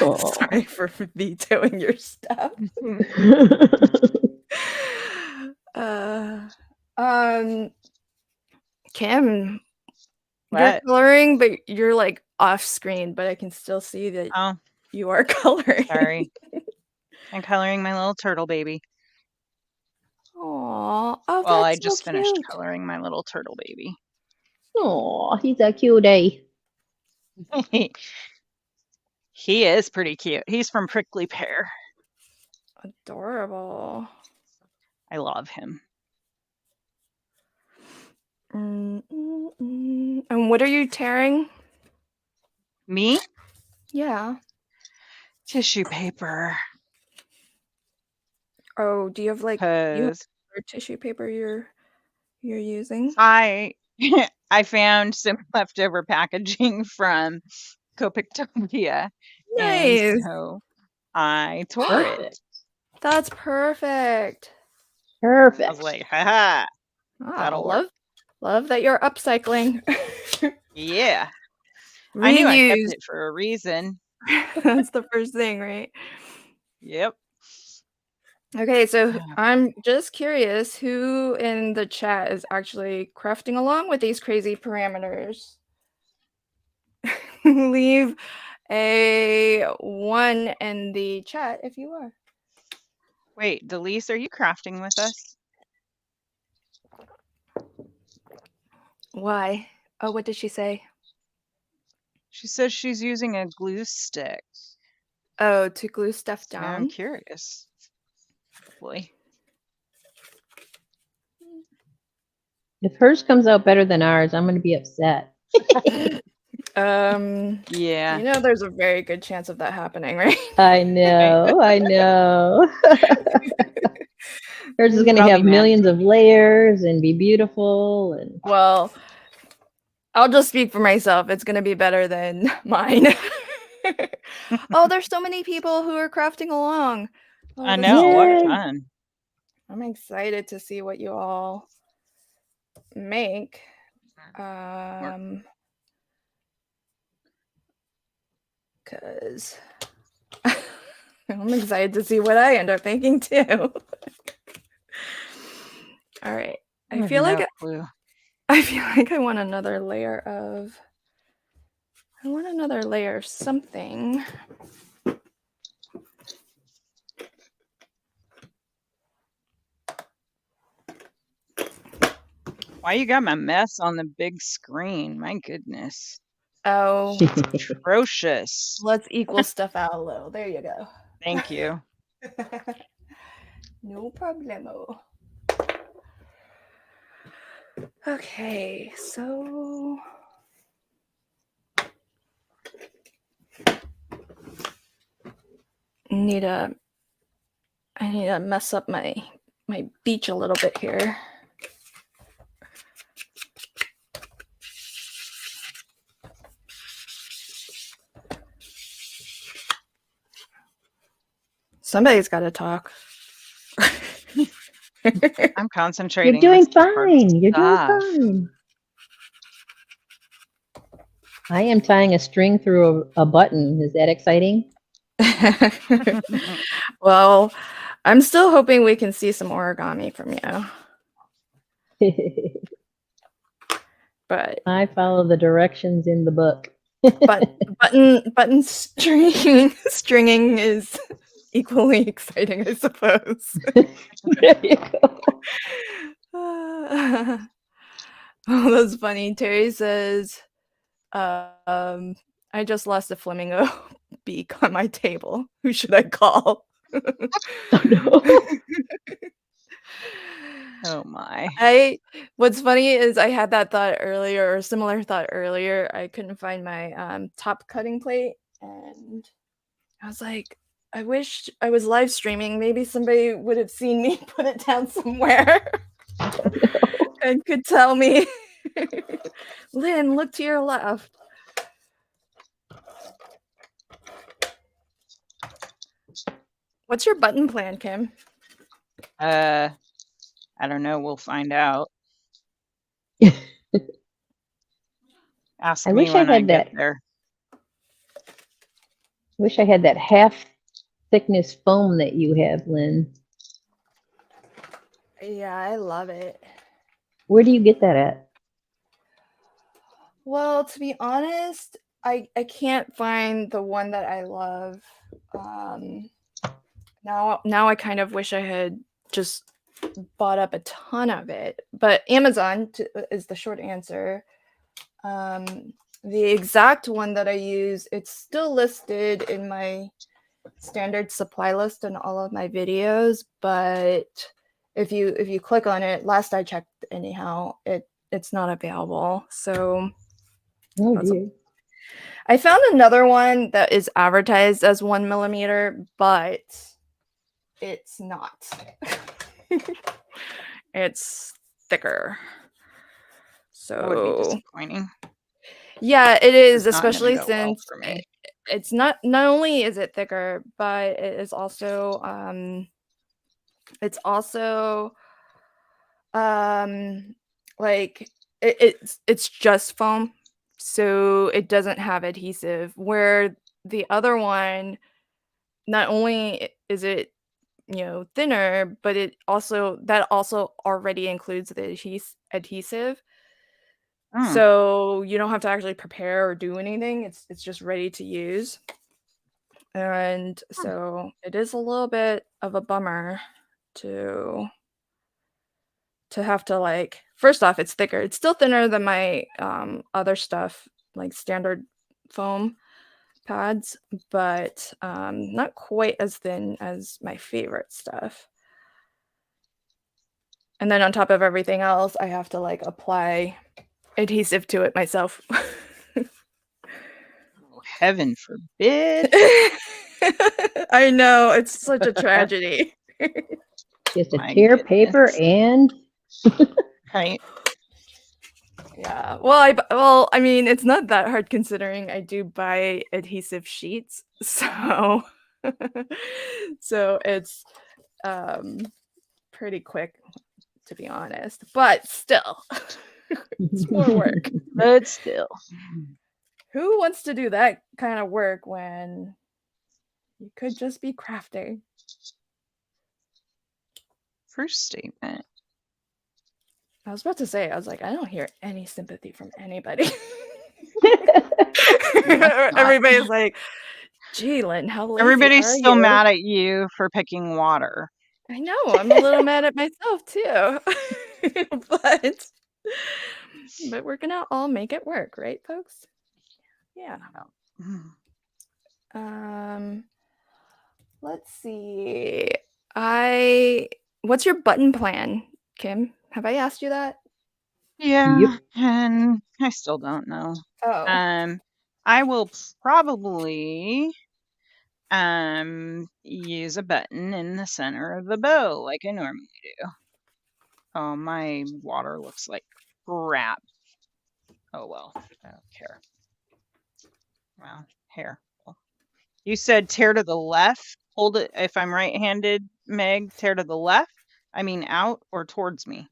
Oh. Sorry for vetoing your stuff. Kim, you're What? coloring, but you're like off screen, but I can still see that Oh, you are coloring. sorry. I'm coloring my little turtle baby. Aw, oh, Well, I that's so just finished cute. coloring my little turtle baby. Oh, he's a cutie. He is pretty cute. He's from Prickly Pear. Adorable. I love him. And what are you tearing? Me? Yeah. Tissue paper. Oh, do you have like Cause tissue paper you're using? I found some leftover packaging from Copictopia. Nice. And so I tore it. That's perfect. Perfect. I was like, haha, Oh, that'll work. Love that you're upcycling. Yeah. Reuse. I knew I kept it for a reason. That's the first thing, right? Yep. Okay, so I'm just curious who in the chat is actually crafting along with these crazy parameters. Leave a 1 in the chat if you are. Wait, Delise, are you crafting with us? Why? Oh, what did she say? She says she's using a glue stick. Oh, to glue stuff So down. I'm curious. Boy. If hers comes out better than ours, I'm going to be upset. Yeah. You know, there's a very good chance of that happening, right? I know. I know. Hers is going to I'll have be mad. millions of layers and be beautiful. And Well, I'll just speak for myself. It's going to be better than mine. Oh, there's so many people who are crafting along. Oh, I this is know. What Yay. fun. I'm excited to see what you all make. Because I'm excited to see what I end up making too. All right. I feel like clue. I feel like I want another layer of something. Why you got my mess on the big screen? My goodness. Oh, Atrocious. let's equal stuff out a little. There you go. Thank you. No problemo. Okay, so I need to mess up my beach a little bit here. Somebody's got to talk. I'm concentrating. You're doing This is hard fine. You're doing stuff. fine. I am tying a string through a button. Is that exciting? Well, I'm still hoping we can see some origami from you. But I follow the directions in the book. but button stringing is equally exciting, I suppose. There you go. Oh, that's funny. Terry says, I just lost a flamingo beak on my table. Who should I call? Oh, no. Oh my. What's funny is I had that thought earlier, or a similar thought earlier. I couldn't find my top cutting plate, and I was like, I wish I was live streaming. Maybe somebody would have seen me put it down somewhere and could tell me, Lynn, look to your left. What's your button plan, Kim? I don't know. We'll find out. Ask I me wish I when I had get that. there. Wish I had that half thickness foam that you have, Lynn. Yeah, I love it. Where do you get that at? Well, to be honest, I can't find the one that I love. Now I kind of wish I had just bought up a ton of it, but Amazon is the short answer. The exact one that I use, it's still listed in my standard supply list in all of my videos, but if you click on it, last I checked anyhow, it's not available. So Oh dear. I found another one that is advertised as 1mm, but it's not. It's thicker. That would be So disappointing. yeah, it is, It's not gonna especially go well since for me. it's not only is it thicker, but it is also like it's just foam, so it doesn't have adhesive, where the other one, not only is it thinner, but it also already includes the adhesive, Mm. so you don't have to actually prepare or do anything. It's just ready to use. And so it is a little bit of a bummer to have to, like, first off, it's thicker. It's still thinner than my other stuff, like standard foam pads, but not quite as thin as my favorite stuff. And then on top of everything else, I have to like apply adhesive to it myself. Oh, heaven forbid. I know, it's such a tragedy. Just a My tear paper goodness. and Right. Yeah. Well, I mean, it's not that hard considering I do buy adhesive sheets. So so it's pretty quick, to be honest. But still, it's more work. But still. Who wants to do that kind of work when you could just be crafting? First statement. I was about to say, I was like, I don't hear any sympathy from anybody. Everybody's like, gee, Lynn, how lazy Everybody's are still you? mad at you for picking water. I know, I'm a little mad at myself too. but we're gonna all make it work, right, folks? Yeah. Let's see. What's your button plan, Kim? Have I asked you that? Yeah, Yep. and I still don't know. Oh. I will probably use a button in the center of the bow like I normally do. Oh, my water looks like crap. Oh well, I don't care. Well, here. You said tear to the left. Hold it if I'm right-handed, Meg, tear to the left. I mean out or towards me.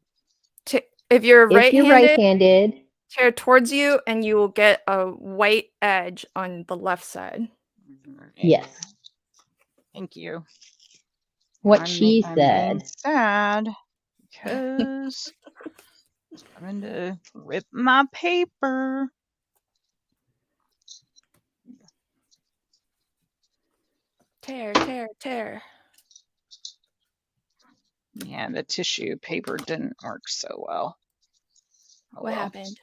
If you're If you're right-handed, right-handed, tear towards you and you will get a white edge on the left side. yes. Thank you. What she I'm said. being sad because I'm going to rip my paper. Tear, tear, tear. Yeah, the tissue paper didn't work so well. Oh, What happened?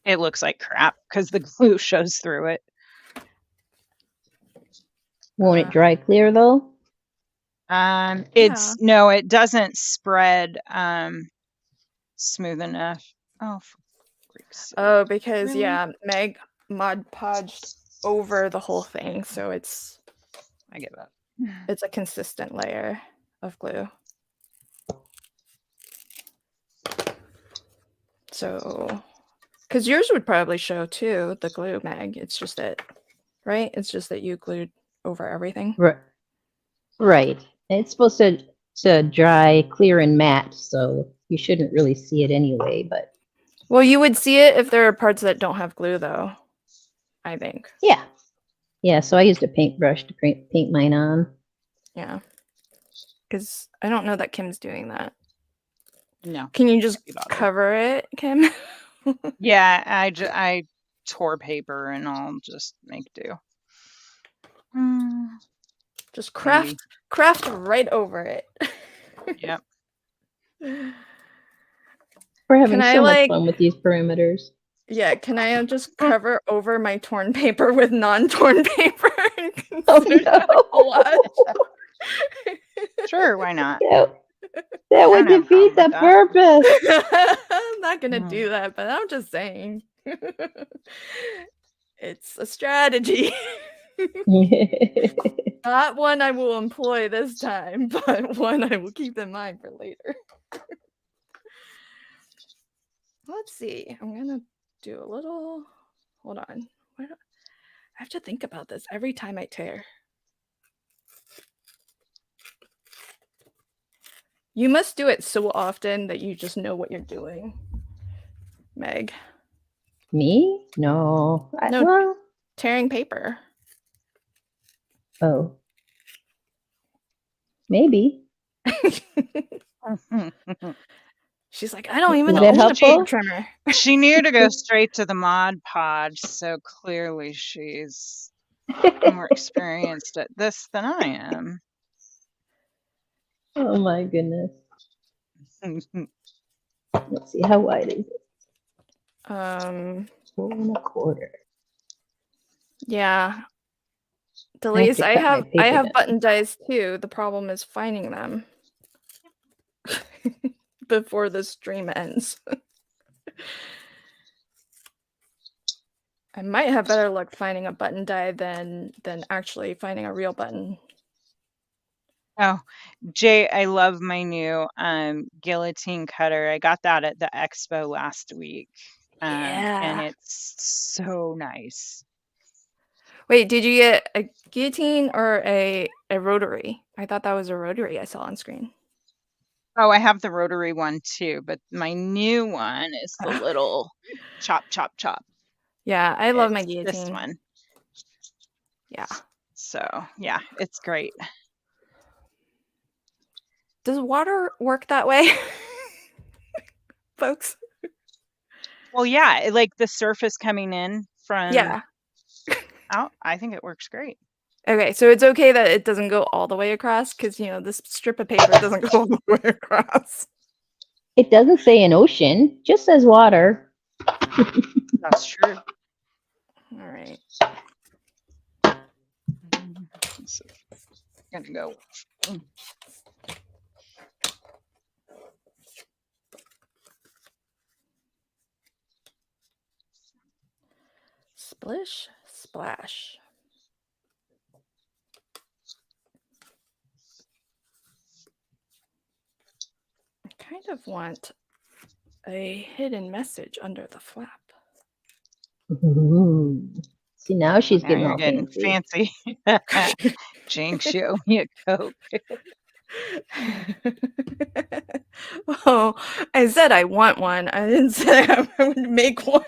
It looks like crap because the glue shows through it. Won't it dry clear though? It's no, it doesn't spread smooth enough. Oh, for freak's sake. Oh, because Really? yeah, Meg Mod Podged over the whole thing, so I give up. It's a consistent layer of glue. So, because yours would probably show too, the glue, Meg. It's just that, right? It's just that you glued over everything. Right. It's supposed to dry clear and matte, so you shouldn't really see it anyway, but Well, you would see it if there are parts that don't have glue, though, I think. yeah. Yeah, so I used a paintbrush to paint mine on. Yeah. Because I don't know that Kim's doing that. No. Can you just cover it, Kim? Yeah, I tore paper and I'll just make do. Just craft right over it. Yep. We're having so much fun with these perimeters. Yeah, can I just cover over my torn paper with non-torn paper? Oh, no. Sure, why not? That would defeat the purpose. I'm not gonna do that, but I'm just saying. It's a strategy. Not one I will employ this time, but one I will keep in mind for later. Let's see. I'm gonna do a little. Hold on. I have to think about this every time I tear. You must do it so often that you just know what you're doing, Meg. Me? No. No, tearing paper. Oh. Maybe. She's like, I don't even know the paper trimmer. She knew to go straight to the Mod Podge, so clearly she's more experienced at this than I am. Oh my goodness. Let's see, how wide is it? 4 1/4. Yeah. Delise, I have button dies too. The problem is finding them before the stream ends. I might have better luck finding a button die than actually finding a real button. Oh, Jay, I love my new guillotine cutter. I got that at the expo last week. And it's so nice. Wait, did you get a guillotine or a rotary? I thought that was a rotary I saw on screen. Oh, I have the rotary one too, but my new one is the little chop, chop, chop. Yeah, I love my guillotine. This one. Yeah. So, yeah, it's great. Does water work that way? folks. Well, yeah, like the surface coming in from Yeah. out, I think it works great. Okay, so it's okay that it doesn't go all the way across because, this strip of paper doesn't go all the way across. It doesn't say an ocean, just says water. That's true. All right. So, gonna go. Splish, splash. I kind of want a hidden message under the flap. Ooh. See, now she's Now getting you're all getting fancy. Jinx, you owe me a Coke. Oh, I said I want one. I didn't say I would make one.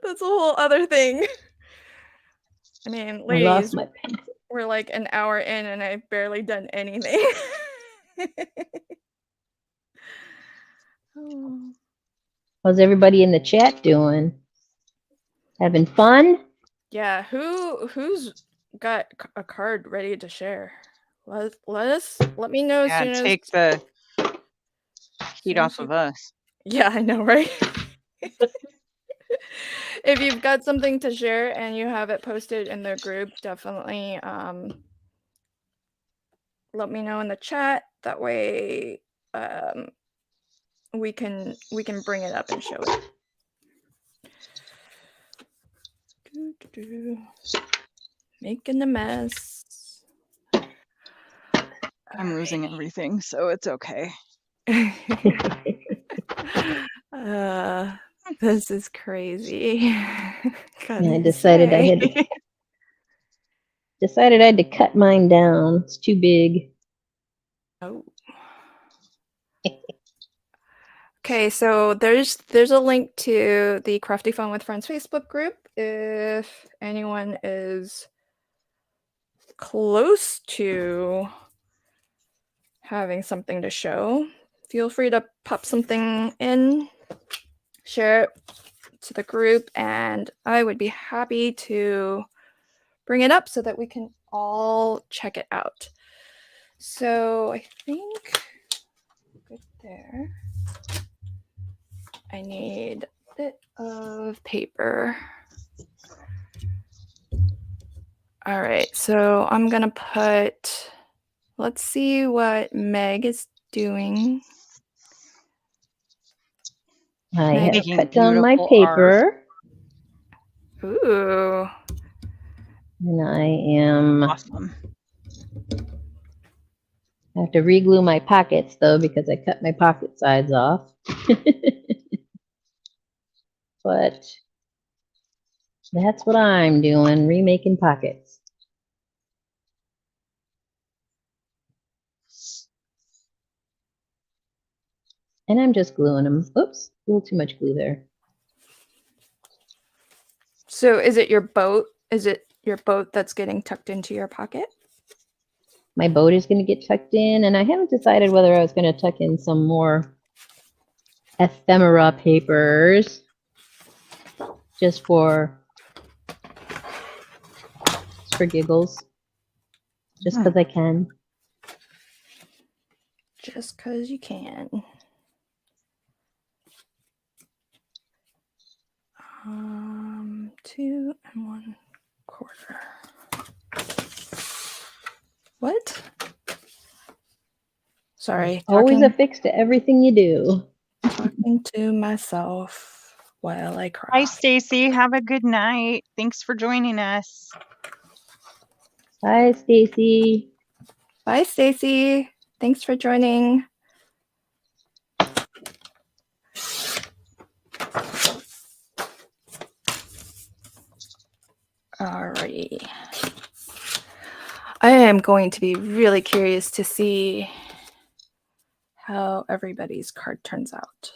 That's a whole other thing. I mean, I lost ladies, my pencil. we're like an hour in and I've barely done anything. Oh. How's everybody in the chat doing? Having fun? Yeah, who's got a card ready to share? Let me know as Yeah, soon as take the heat soon as off you. of us. Yeah, I know, right? If you've got something to share and you have it posted in the group, definitely let me know in the chat. That way we can bring it up and show it. Making a mess. I'm losing everything, so it's okay. This is crazy. I decided I had to cut mine down. It's too big. Oh. Okay, so there's a link to the Crafty Fun with Friends Facebook group. If anyone is close to having something to show, feel free to pop something in, share it to the group, and I would be happy to bring it up so that we can all check it out. So I think good there. I need a bit of paper. All right, so I'm gonna put, let's see what Meg is doing. I Meg. have cut down my paper. Ooh. And I am. Awesome. I have to re-glue my pockets though because I cut my pocket sides off. But that's what I'm doing, remaking pockets. And I'm just gluing them. Oops, a little too much glue there. So is it your boat? Is it your boat that's getting tucked into your pocket? My boat is going to get tucked in, and I haven't decided whether I was going to tuck in some more ephemera papers just for giggles, just because I can. Just because you can. 2 1/4. What? Sorry. Always a fix to everything you do. Talking to myself while I cry. Hi, Stacy. Have a good night. Thanks for joining us. Hi, Stacy. Bye, Stacy. Thanks for joining. Alrighty. I am going to be really curious to see how everybody's card turns out.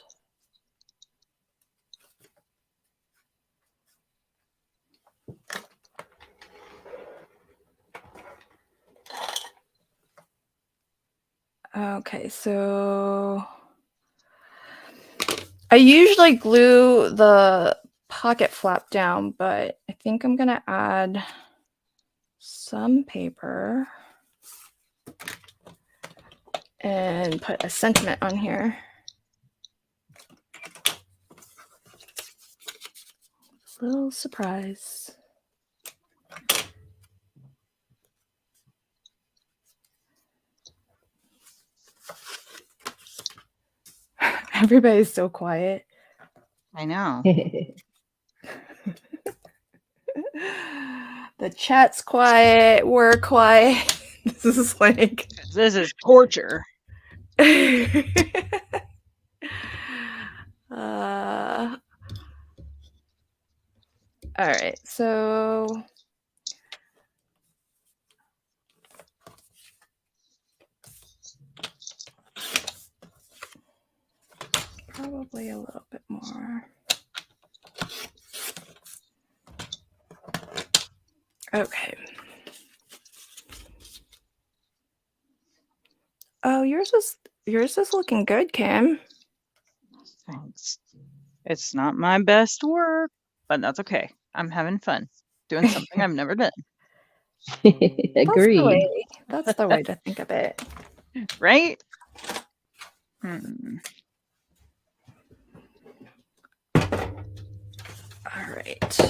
Okay, so I usually glue the pocket flap down, but I think I'm gonna add some paper and put a sentiment on here. Little surprise. Everybody's so quiet. I know. The chat's quiet. We're quiet. This is like This is torture. All right, so probably a little bit more. Okay. Oh, yours is looking good, Kim. Thanks. It's not my best work, but that's okay. I'm having fun doing something I've never done. Agreed. That's the way to think of it. Right? All right.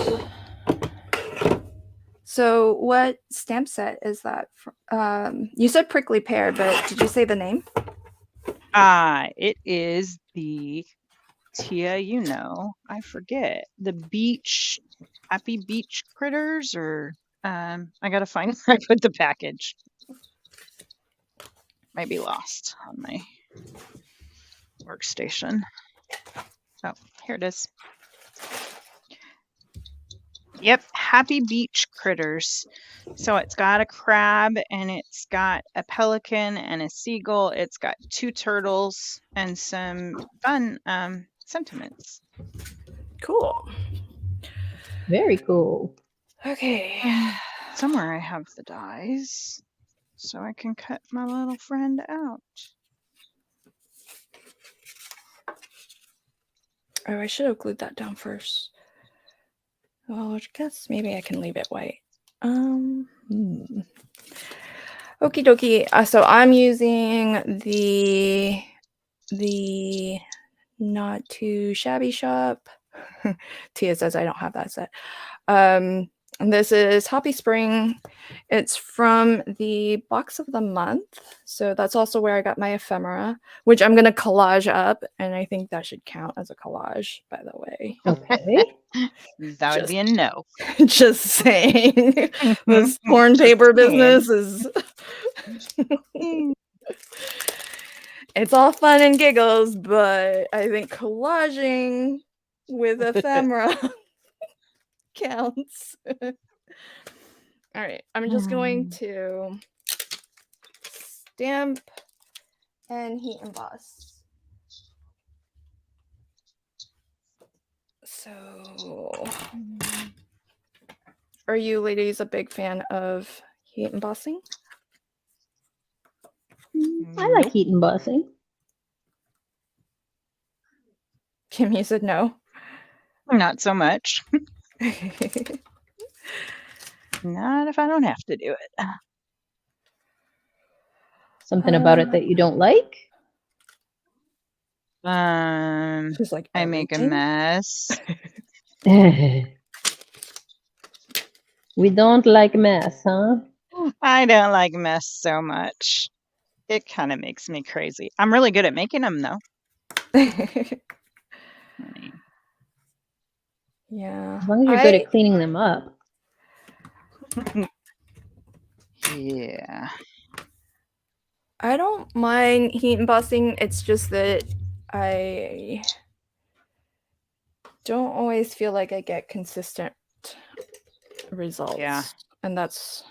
So what stamp set is that? You said prickly pear, but did you say the name? It is the Tia, I forget. The Happy Beach Critters, or I gotta find where I put the package. Might be lost on my workstation. Oh, here it is. Yep, Happy Beach Critters. So it's got a crab, and it's got a pelican and a seagull. It's got 2 turtles and some fun sentiments. Cool. Very cool. Okay. Somewhere I have the dies, so I can cut my little friend out. Oh, I should have glued that down first. Well, I guess maybe I can leave it white. Okie dokie. So I'm using the Not Too Shabby Shop. Tia says I don't have that set. And this is Hoppy Spring. It's from the box of the month. So that's also where I got my ephemera, which I'm going to collage up. And I think that should count as a collage, by the way. Okay. That would be a no. Just saying. This torn paper business is... It's all fun and giggles, but I think collaging with ephemera counts. All right, I'm just going to stamp and heat emboss. So, are you ladies a big fan of heat embossing? I like heat embossing. Kim, you said no. Not so much. Not if I don't have to do it. Something about it that you don't like? Just like I make a everything. mess. We don't like mess, huh? I don't like mess so much. It kind of makes me crazy. I'm really good at making them, though. Yeah. As long as you're good at cleaning them up. Yeah. I don't mind heat embossing. It's just that I don't always feel like I get consistent results. Yeah. And that's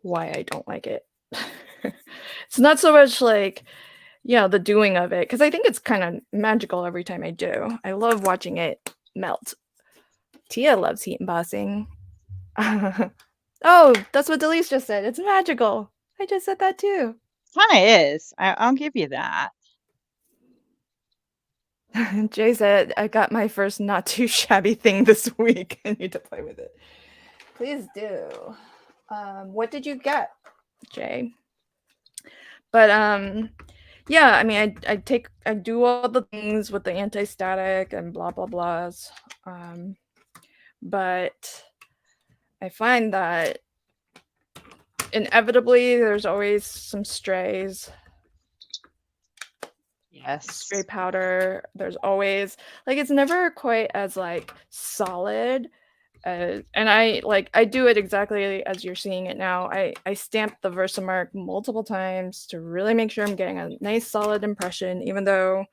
why I don't like it. It's not so much like, the doing of it, because I think it's kind of magical every time I do. I love watching it melt. Tia loves heat embossing. Oh, that's what Delise just said. It's magical. I just said that too. Kinda is. I'll give you that. Jay said, I got my first not too shabby thing this week. I need to play with it. Please do. What did you get, Jay? But yeah, I mean, I do all the things with the anti-static and blah blah blahs. But I find that inevitably there's always some strays. Yes. Stray powder. There's always like it's never quite as like solid. And I do it exactly as you're seeing it now. I stamp the Versamark multiple times to really make sure I'm getting a nice solid impression, even though,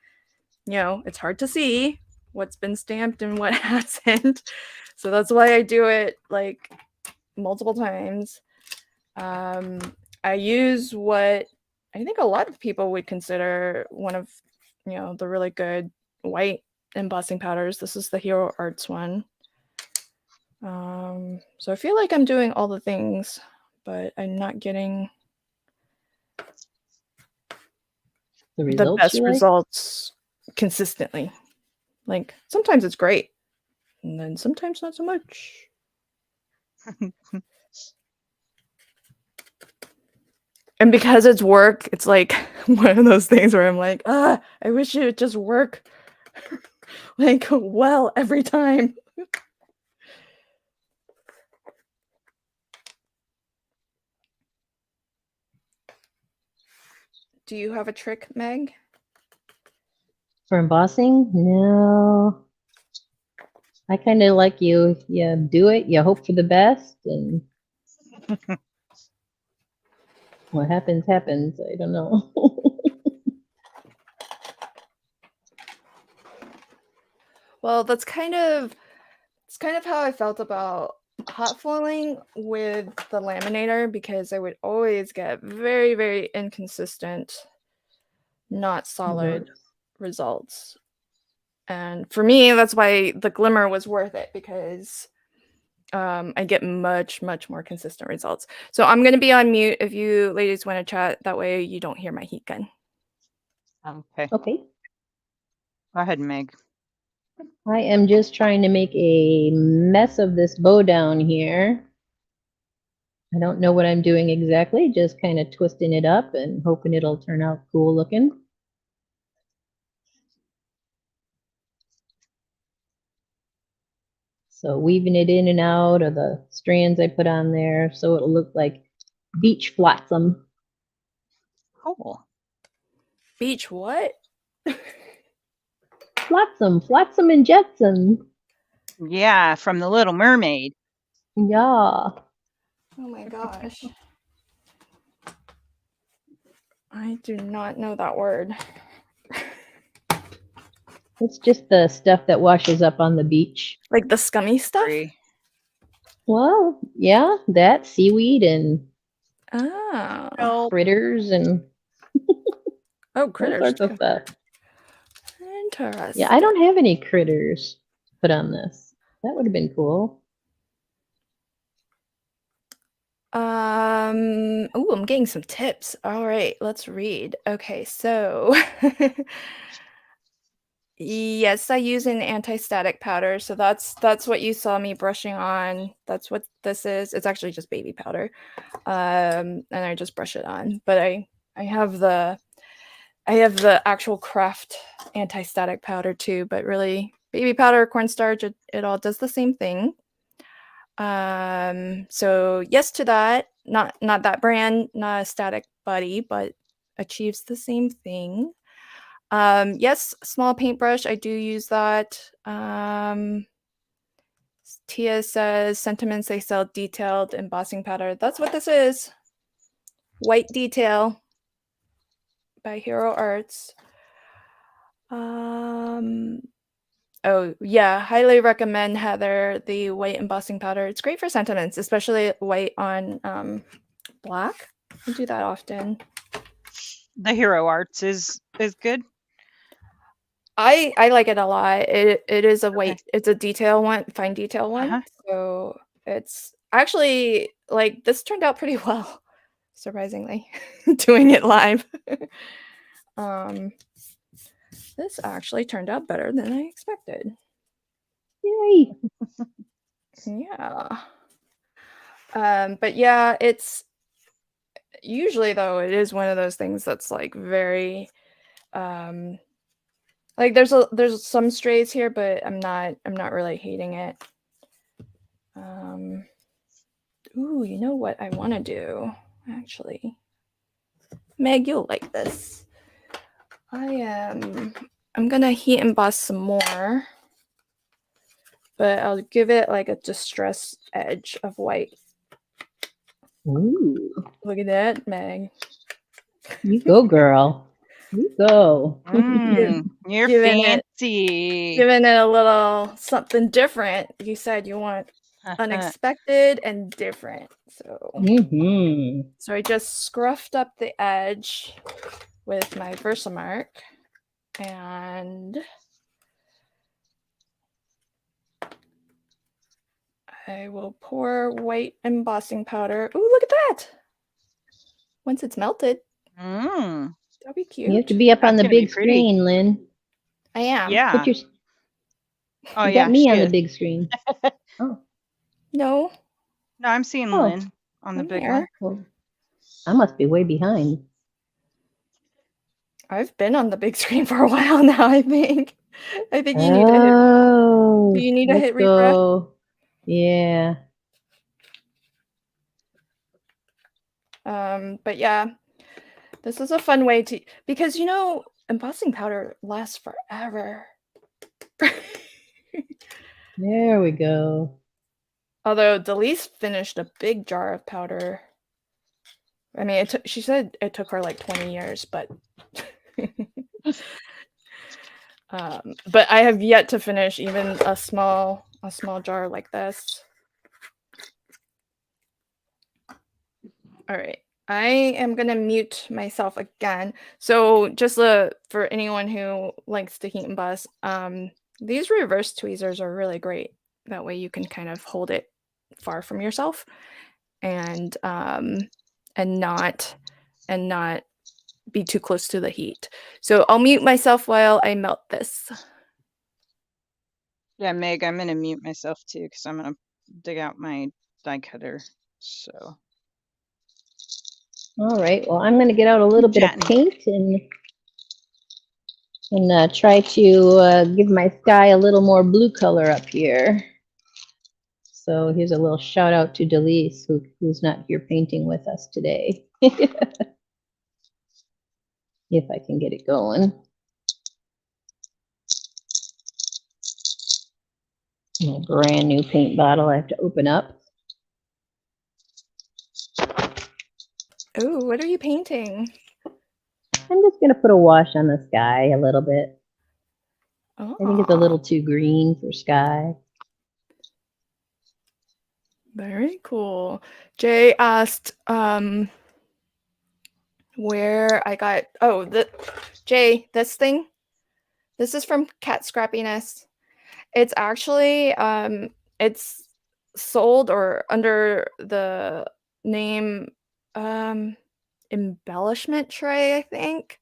you know, it's hard to see what's been stamped and what hasn't. So that's why I do it like multiple times. I use what I think a lot of people would consider one of, you know, the really good white embossing powders. This is the Hero Arts one. So I feel like I'm doing all the things, but I'm not getting the best results consistently. Like sometimes it's great, and then sometimes not so much. And because it's work, it's like one of those things where I'm like, I wish it would just work like well every time. Do you have a trick, Meg? For embossing? No. I kind of like you do it, you hope for the best, and what happens, happens. I don't know. Well, it's kind of how I felt about hot foiling with the laminator, because I would always get very, very inconsistent, not solid results. And for me, that's why the glimmer was worth it, because I get much, much more consistent results. So I'm going to be on mute if you ladies want to chat. That way you don't hear my heat gun. Okay. Okay. Go ahead, Meg. I am just trying to make a mess of this bow down here. I don't know what I'm doing exactly, just kind of twisting it up and hoping it'll turn out cool looking. So weaving it in and out of the strands I put on there so it'll look like beach flotsam. Cool. Beach what? Flotsam and jetsam. Yeah, from The Little Mermaid. Yeah. Oh my gosh. I do not know that word. It's just the stuff that washes up on the beach. Like the scummy stuff? Well, yeah, that seaweed and critters and critters all sorts of stuff. Interesting. Yeah, I don't have any critters put on this. That would have been cool. Oh, I'm getting some tips. All right, let's read. Okay, so yes, I use an anti-static powder. So that's what you saw me brushing on. That's what this is. It's actually just baby powder. And I just brush it on. But I have the actual Craft anti-static powder too, but really baby powder, cornstarch, it all does the same thing. So yes to that. Not that brand, not a static buddy, but achieves the same thing. Yes, small paintbrush, I do use that. Tia says sentiments, they sell detailed embossing powder. That's what this is. White Detail by Hero Arts. Oh yeah, highly recommend, Heather, the white embossing powder. It's great for sentiments, especially white on black. I do that often. The Hero Arts is good. I like it a lot. It is a white, it's a detail one, fine detail one. So it's actually like this turned out pretty well. surprisingly, doing it live. This actually turned out better than I expected. Yay! Yeah. But yeah, it's usually though it is one of those things that's like very like there's some strays here, but I'm not really hating it. Ooh, you know what I want to do actually, Meg, you'll like this. I'm gonna heat emboss some more, but I'll give it like a distress edge of white. Ooh, Look at that, Meg. you go, girl. You go. You're Giving fancy. it a little something different. You said you want unexpected and different. So so I just scruffed up the edge with my Versamark, and I will pour white embossing powder. Ooh, look at that! Once it's melted, that'll be cute. You have to be up on That's the gonna be big pretty. screen, Lynn. I am. Yeah. Put your. Oh You yeah, got me she on the is. big screen. Oh, No, No, I'm seeing Oh. Lynn on the I'm big here. one. well, I must be way behind. I've been on the big screen for a while now, I think. I think you need to hit. Oh, Do you need to let's hit refresh? go. Yeah. But yeah, this is a fun way to, because you know, embossing powder lasts forever. There we go. Although Delise finished a big jar of powder. I mean, she said it took her like 20 years, but but I have yet to finish even a small jar like this. All right. I am going to mute myself again. So just for anyone who likes to heat emboss, these reverse tweezers are really great. That way you can kind of hold it far from yourself and not be too close to the heat. So I'll mute myself while I melt this. Yeah, Meg, I'm gonna mute myself too because I'm gonna dig out my die cutter. So. All right. Well, I'm going to get out a little bit of paint and try to give my sky a little more blue color up here. So here's a little shout out to Delise, who's not here painting with us today. If I can get it going. A brand new paint bottle I have to open up. Oh, what are you painting? I'm just going to put a wash on the sky a little bit. Oh. I think it's a little too green for sky. Very cool. Jay asked where I got, Jay, this thing. This is from Cat Scrappiness. It's actually it's sold or under the name embellishment tray, I think.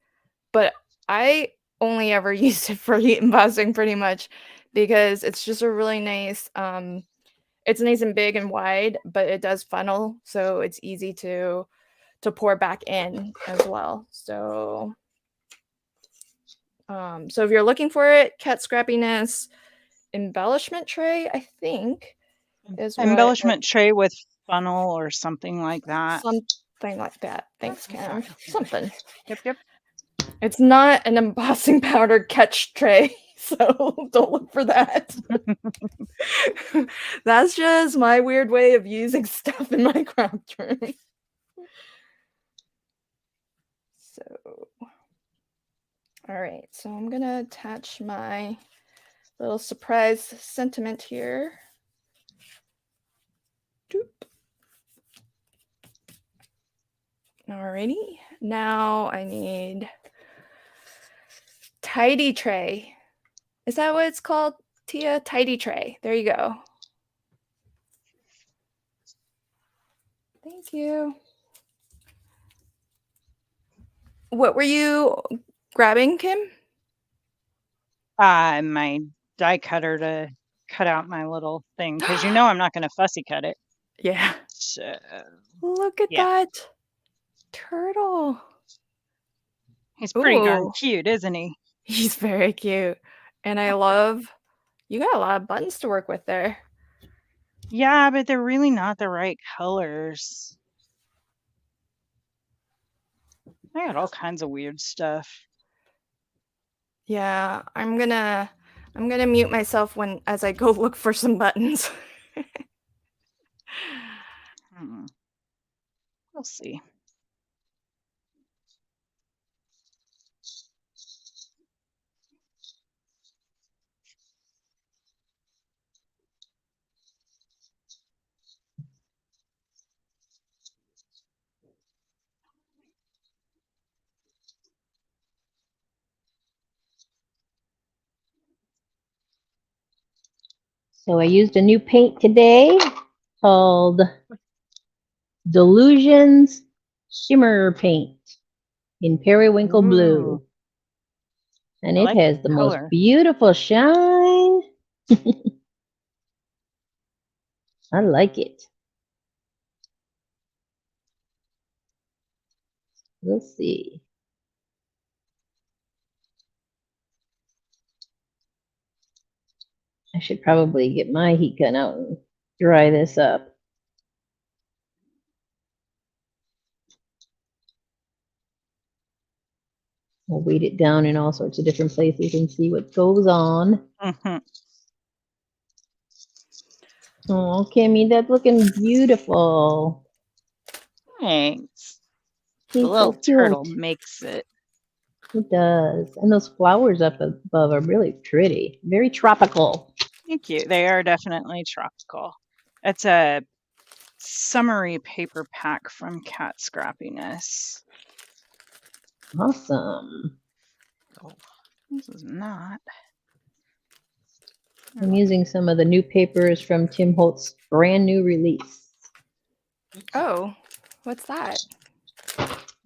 But I only ever used it for heat embossing pretty much because it's just a really nice it's nice and big and wide, but it does funnel, so it's easy to pour back in as well. So so if you're looking for it, Cat Scrappiness embellishment tray, I think, is embellishment tray with funnel or something like that. Something like that. Thanks, Cam. Something. Yep. It's not an embossing powder catch tray, so don't look for that. That's just my weird way of using stuff in my craft room. So, all right. So I'm gonna attach my little surprise sentiment here. Doop. Alrighty. Now I need tidy tray. Is that what it's called, Tia? Tidy tray. There you go. Thank you. What were you grabbing, Kim? My die cutter to cut out my little thing because I'm not going to fussy cut it. Yeah. So, Look at yeah. that turtle. He's pretty darn Ooh, cute, isn't he? he's very cute. And I love, you got a lot of buttons to work with there. Yeah, but they're really not the right colors. I got all kinds of weird stuff. Yeah, I'm gonna mute myself as I go look for some buttons. We'll see. So I used a new paint today called Delusions Shimmer Paint in Periwinkle Blue. Ooh, And I it like has the the most color. beautiful shine. I like it. We'll see. I should probably get my heat gun out and dry this up. I'll weight it down in all sorts of different places and see what goes on. Mhm. Oh, Kimmy, that's looking beautiful. Thanks. The He's little so cute. turtle makes it. It does. And those flowers up above are really pretty. Very tropical. Thank you. They are definitely tropical. It's a summery paper pack from Cat Scrappiness. Awesome. Oh, this is not. I'm using some of the new papers from Tim Holtz's brand new release. Oh, what's that?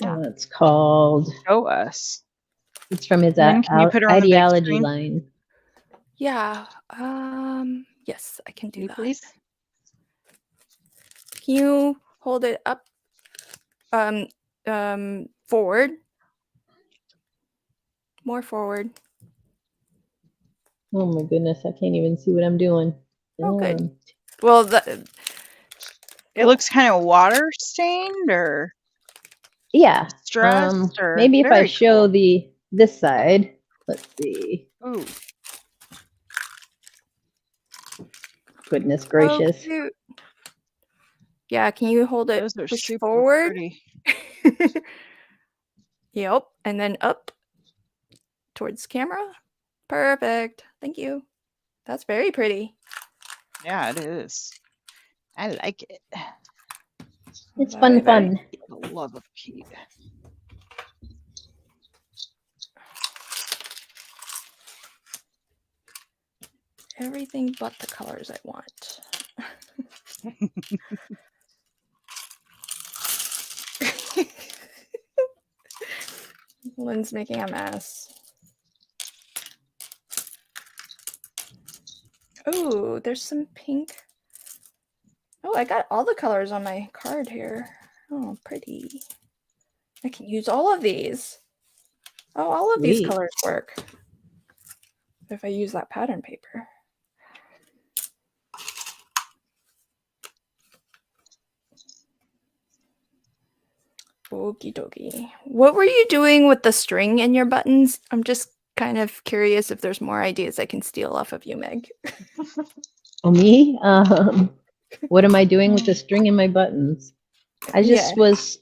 Yeah. It's called, Show us. it's from his Lynn, can you put her on the big ideology screen? line. Yeah. Yes, I can do You that. please. Can you hold it up? Forward. More forward. Oh my goodness, I can't even see what I'm doing. Oh, good. Well, It looks kind of water stained or yeah. stressed or Maybe if I very show cool. this side. Let's see. Ooh. Goodness gracious. Oh, cute. Yeah, can you hold it? Those are Push super forward. pretty. Yep, and then up towards camera. Perfect. Thank you. That's very pretty. Yeah, it is. I like it. It's Very, fun. The love of Pete. Everything but the colors I want. Lynn's making a mess. Oh, there's some pink. Oh, I got all the colors on my card here. Oh, pretty. I can use all of these. Oh, all of these Sweet. colors work. If I use that pattern paper. Okie dokie. What were you doing with the string in your buttons? I'm just kind of curious if there's more ideas I can steal off of you, Meg. Oh, me? What am I doing with the string in my buttons? I just was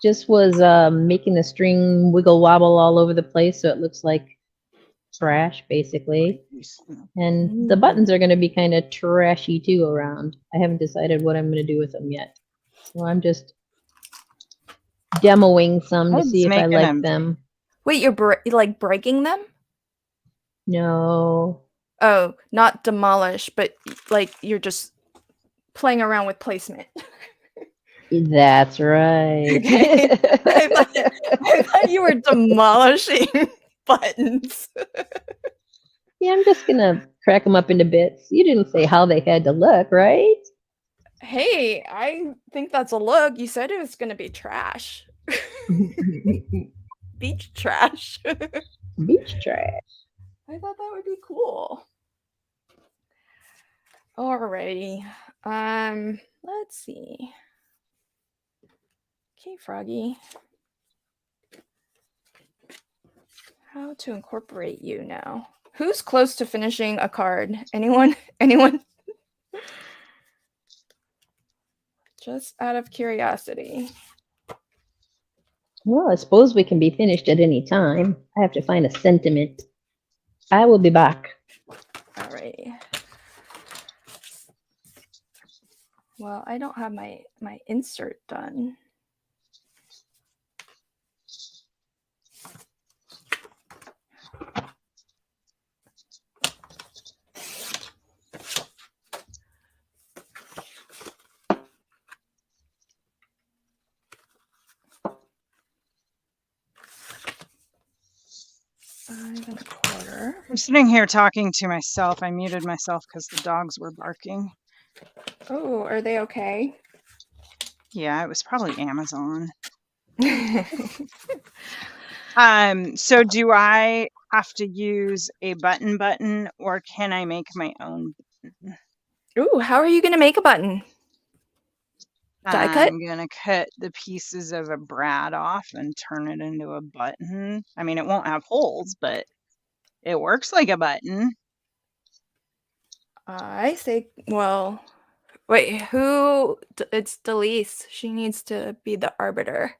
making the string wiggle wobble all over the place so it looks like trash, basically. And the buttons are going to be kind of trashy too around. I haven't decided what I'm going to do with them yet. So I'm just demoing some to see if I like them. Wait, you're like breaking them? No. Oh, not demolish, but like you're just playing around with placement. That's right. Okay. I thought you were demolishing buttons. Yeah, I'm just gonna crack them up into bits. You didn't say how they had to look, right? Hey, I think that's a look. You said it was going to be trash. Beach trash. Beach trash. I thought that would be cool. Alrighty. Let's see. Okay, Froggy. How to incorporate you now? Who's close to finishing a card? Anyone? Anyone? Just out of curiosity. Well, I suppose we can be finished at any time. I have to find a sentiment. I will be back. Alrighty. Well, I don't have my insert done. I'm sitting here talking to myself. I muted myself because the dogs were barking. Oh, are they okay? Yeah, it was probably Amazon. So do I have to use a button or can I make my own button? Ooh, how are you going to make a button? Die cut? I'm gonna cut the pieces of a brad off and turn it into a button. I mean, it won't have holes, but it works like a button. I say, well, wait, who? It's Delise. She needs to be the arbiter.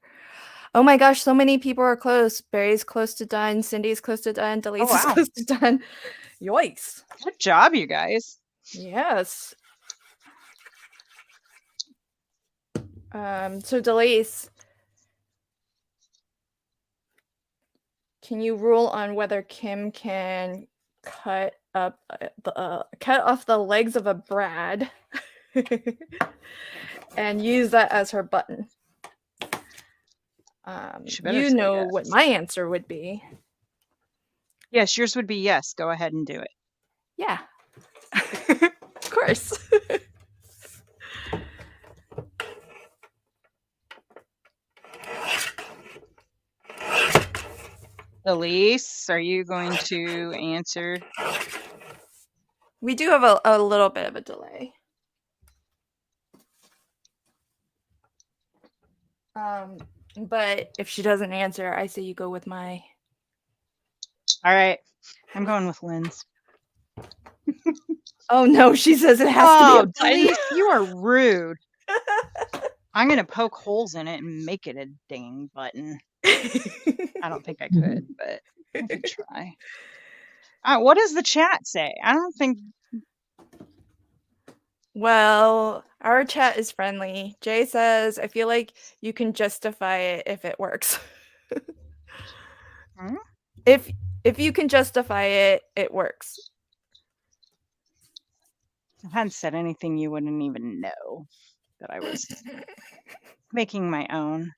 Oh my gosh, so many people are close. Barry's close to done. Cindy's close to done. Delise is close to done. Yoicks. Good job, you guys. Yes. So Delise, can you rule on whether Kim can cut off the legs of a brad and use that as her button? You know what my answer would be. Yes, yours would be yes. Go ahead and do it. Yeah. Of course. Elise, are you going to answer? We do have a little bit of a delay. But if she doesn't answer, I say you go with my... All right. I'm going with Lynn's. Oh no, she says it has to be a button. Elise, you are rude. I'm going to poke holes in it and make it a dang button. I don't think I could, but I could try. What does the chat say? I don't think... Well, our chat is friendly. Jay says, I feel like you can justify it if it works. Hmm? If you can justify it, it works. If I hadn't said anything, you wouldn't even know that I was making my own.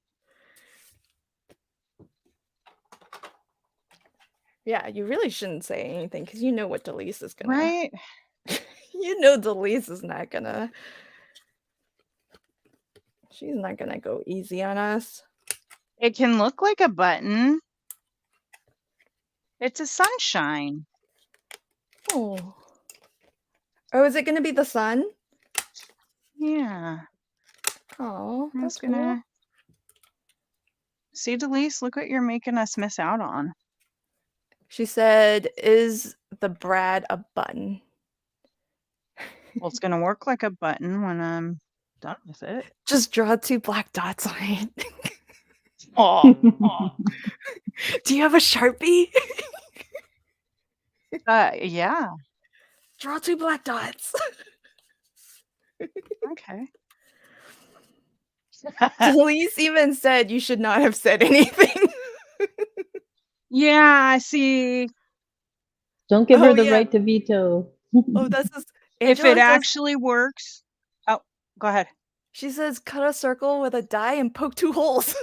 Yeah, you really shouldn't say anything because you know what Delise is gonna... Right? You know Delise is not gonna... She's not gonna go easy on us. It can look like a button. It's a sunshine. Oh. Oh, is it gonna be the sun? Yeah. Oh, I'm that's just gonna... cool. See, Delise, look what you're making us miss out on. She said, is the brad a button? Well, it's gonna work like a button when I'm done with it. Just draw 2 black dots on it. Oh. Do you have a Sharpie? Yeah. Draw 2 black dots. Okay. Delise even said you should not have said anything. Yeah, I see. Don't give her the right to veto. Oh, this is... If it actually works... Oh, go ahead. She says cut a circle with a die and poke 2 holes.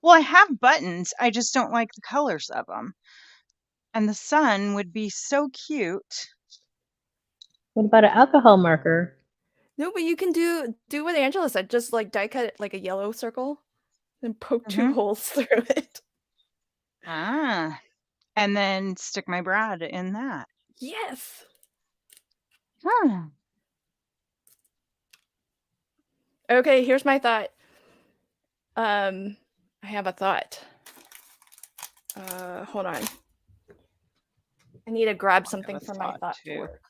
Well, I have buttons. I just don't like the colors of them. And the sun would be so cute. What about an alcohol marker? No, but you can do what Angela said. Just like die cut it like a yellow circle and poke 2 holes through it. Ah, and then stick my brad in that. Yes. Huh. Okay, here's my thought. I have a thought. Hold on. I need to grab something for my thought to work.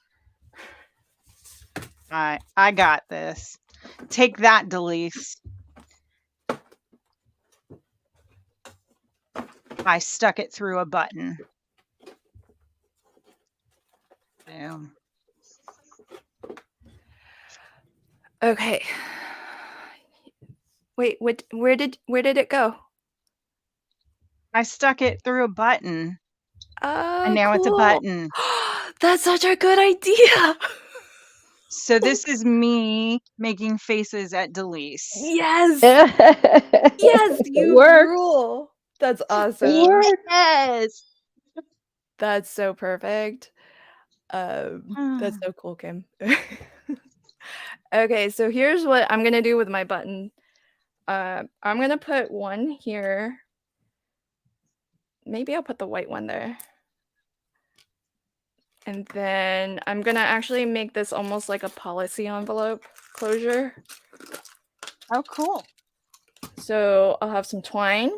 I got this. Take that, Delise. I stuck it through a button. Boom. Okay. Wait, where did it go? I stuck it through a button. Oh, And now it's a cool. button. That's such a good idea. So this is me making faces at Delise. Yes. Yes, Yes, you rule. That's awesome. Yes. That's so perfect. That's so cool, Kim. Okay, so here's what I'm gonna do with my button. I'm gonna put one here. Maybe I'll put the white one there. And then I'm gonna actually make this almost like a policy envelope closure. Oh, cool. So I'll have some twine,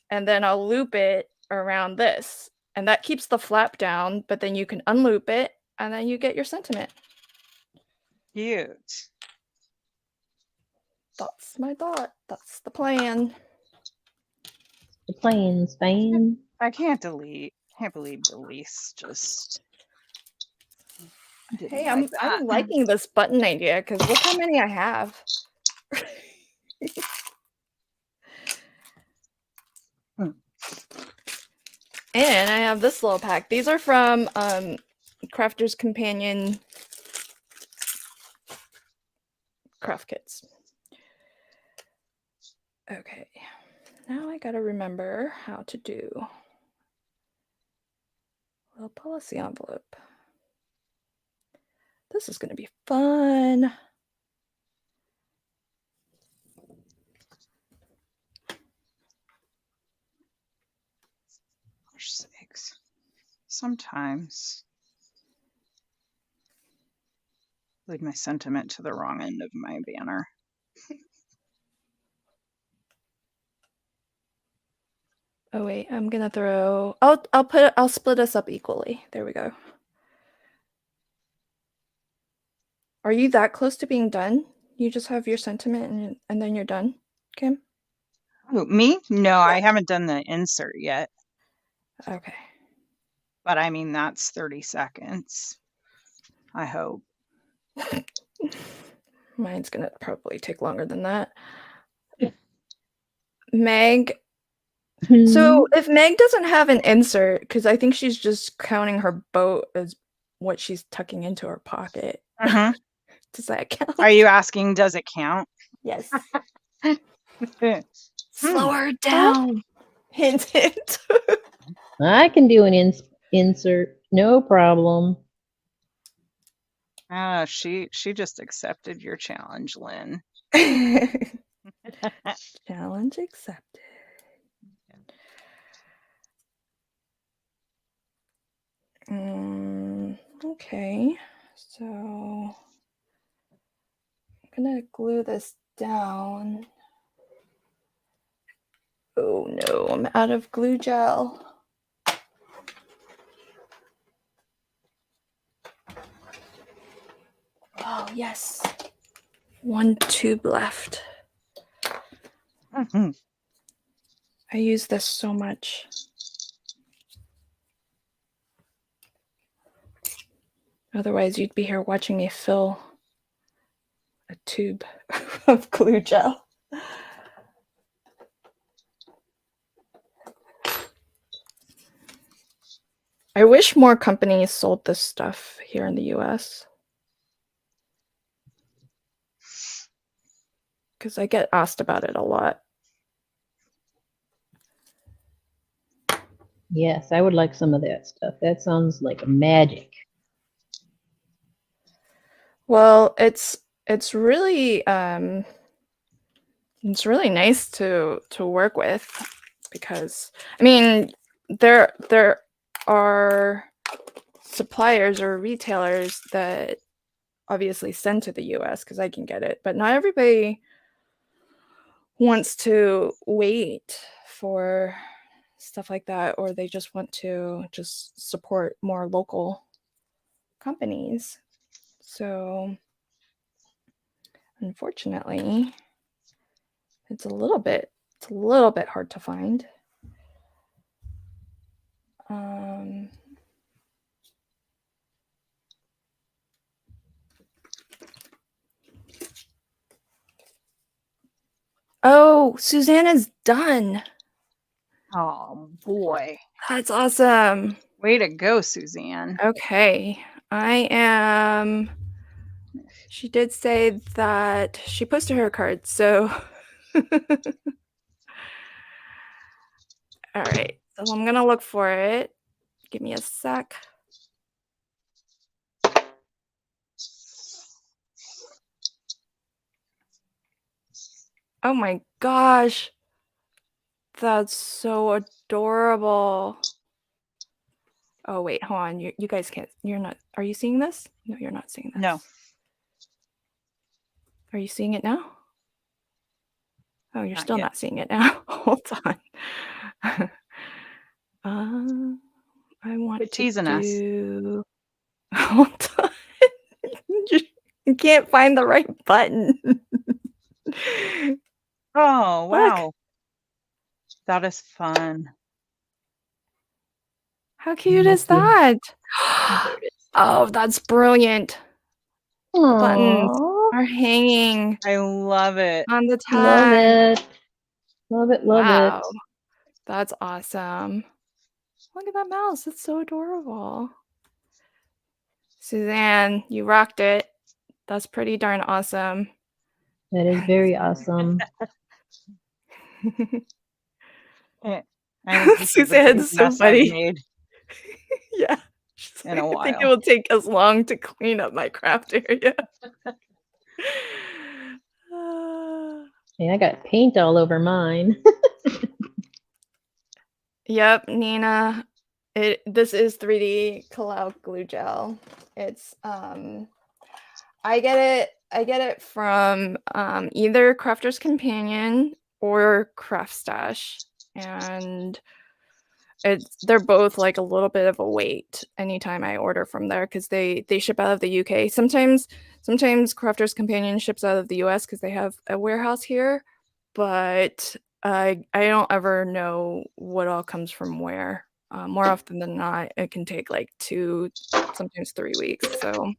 and then I'll loop it around this. And that keeps the flap down, but then you can unloop it, and then you get your sentiment. Cute. That's my thought. That's the plan. The planes, Spain. I can't believe Delise just. Hey, I'm liking this button idea because look how many I have. And I have this little pack. These are from Crafter's Companion craft kits. Okay, now I gotta remember how to do a little policy envelope. This is gonna be fun. Gosh sakes. Sometimes lead my sentiment to the wrong end of my banner. Oh wait, I'm gonna throw. I'll split us up equally. There we go. Are you that close to being done? You just have your sentiment and then you're done, Kim? Oh, me? No, I haven't done the insert yet. Okay. But I mean, that's 30 seconds. I hope. Mine's gonna probably take longer than that. Meg. So if Meg doesn't have an insert, because I think she's just counting her boat as what she's tucking into her pocket. Does that count? Are you asking, does it count? Yes. Slow her down. Hint, hint. I can do an insert, no problem. She just accepted your challenge, Lynn. Challenge accepted. Okay, so I'm gonna glue this down. Oh no, I'm out of glue gel. Oh yes, 1 tube left. I use this so much. Otherwise, you'd be here watching me fill a tube of glue gel. I wish more companies sold this stuff here in the US. because I get asked about it a lot. Yes, I would like some of that stuff. That sounds like magic. Well, it's really nice to work with, because I mean there are suppliers or retailers that obviously send to the US because I can get it, but not everybody wants to wait for stuff like that, or they just want to just support more local companies. So unfortunately, it's a little bit hard to find. Oh, Susanna's done. Oh boy. That's awesome. Way to go, Suzanne. Okay. She did say that she posted her card, so all right. So I'm gonna look for it. Give me a sec. Oh my gosh. That's so adorable. Oh wait, hold on. You guys can't. You're not. Are you seeing this? No, you're not seeing this. No. Are you seeing it now? Oh, you're Not still yet. not seeing it now. Hold on. I want Quit to teasing us. do. Hold on. You can't find the right button. Oh, Look. wow. That is fun. How cute is that? There it is. Oh, that's brilliant. The buttons Aww, are hanging I love it. on the love tag. it. Love it, love Wow. it. That's awesome. Look at that mouse. It's so adorable. Suzanne, you rocked it. That's pretty darn awesome. That is very awesome. I think this is the Suzanne's biggest so mess I've funny. made Yeah. in a I think it while. will take as long to clean up my craft area. Yeah, I got paint all over mine. Yep, Nina. This is 3D Kalau glue gel. It's I get it from either Crafter's Companion or Craft Stash, and they're both like a little bit of a wait anytime I order from there, because they ship out of the UK. Sometimes Crafter's Companion ships out of the US because they have a warehouse here, but I don't ever know what all comes from where. More often than not, it can take like 2, sometimes 3 weeks. So,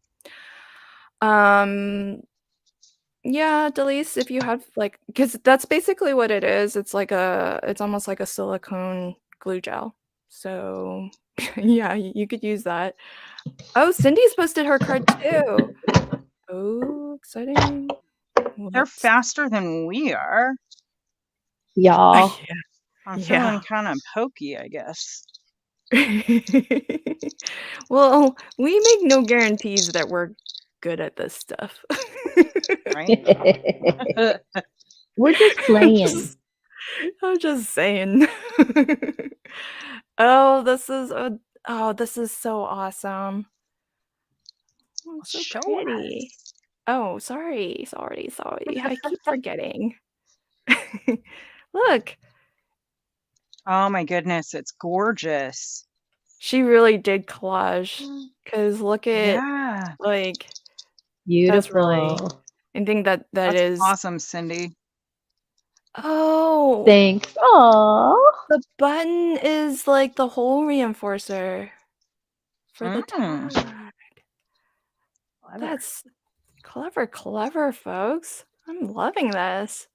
yeah, Delise, if you have like, because that's basically what it is. It's almost like a silicone glue gel. So, yeah, you could use that. Oh, Cindy's posted her card too. Oh, exciting. They're Let's faster than we are. Y'all. I'm Yeah. feeling kind of pokey, I guess. Well, we make no guarantees that we're good at this stuff. Right? We're just playing. I'm just saying. Oh, this is so awesome. Oh, it's so Show pretty. us. Oh, sorry. I keep forgetting. Look, Oh my goodness, it's gorgeous. she really did collage. Because look at, Yeah. like, that's really, Beautiful. I think that That's is. awesome, Cindy. Oh, Thanks. Aww. the button is like the hole reinforcer for the Mm. tag. Clever. That's clever, folks. I'm loving this.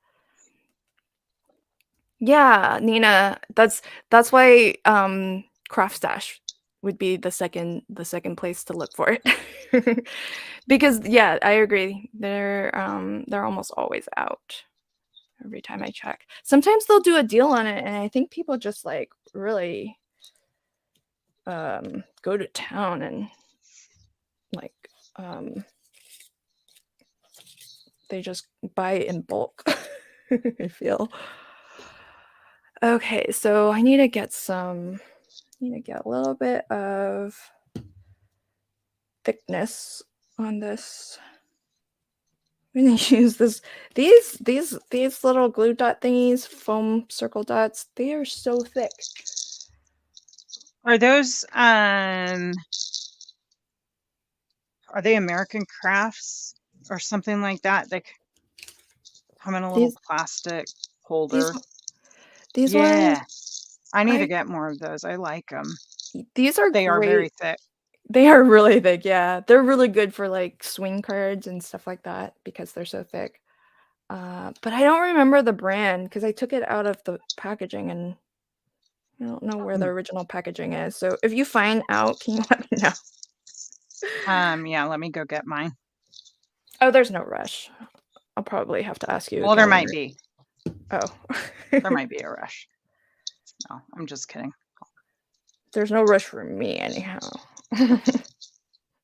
Yeah, Nina, that's why Craft Stash would be the second place to look for it. Because yeah, I agree. They're almost always out. every time I check. Sometimes they'll do a deal on it, and I think people just like really go to town and like they just buy it in bulk. I feel. Okay, so I need to get a little bit of thickness on this. I'm gonna use these little glue dot thingies, foam circle dots. They are so thick. Are those are they American Crafts or something like that? They come in a little plastic holder. These Yeah, ones, I need to get more of those. I like them. These are They great. are very thick. They are really thick, yeah. They're really good for like swing cards and stuff like that because they're so thick. But I don't remember the brand because I took it out of the packaging and I don't know where the original packaging is. So if you find out, can you let me know? Yeah, let me go get mine. Oh, there's no rush. I'll probably have to ask you. Well, there might be. Oh. There might be a rush. No, I'm just kidding. There's no rush for me anyhow.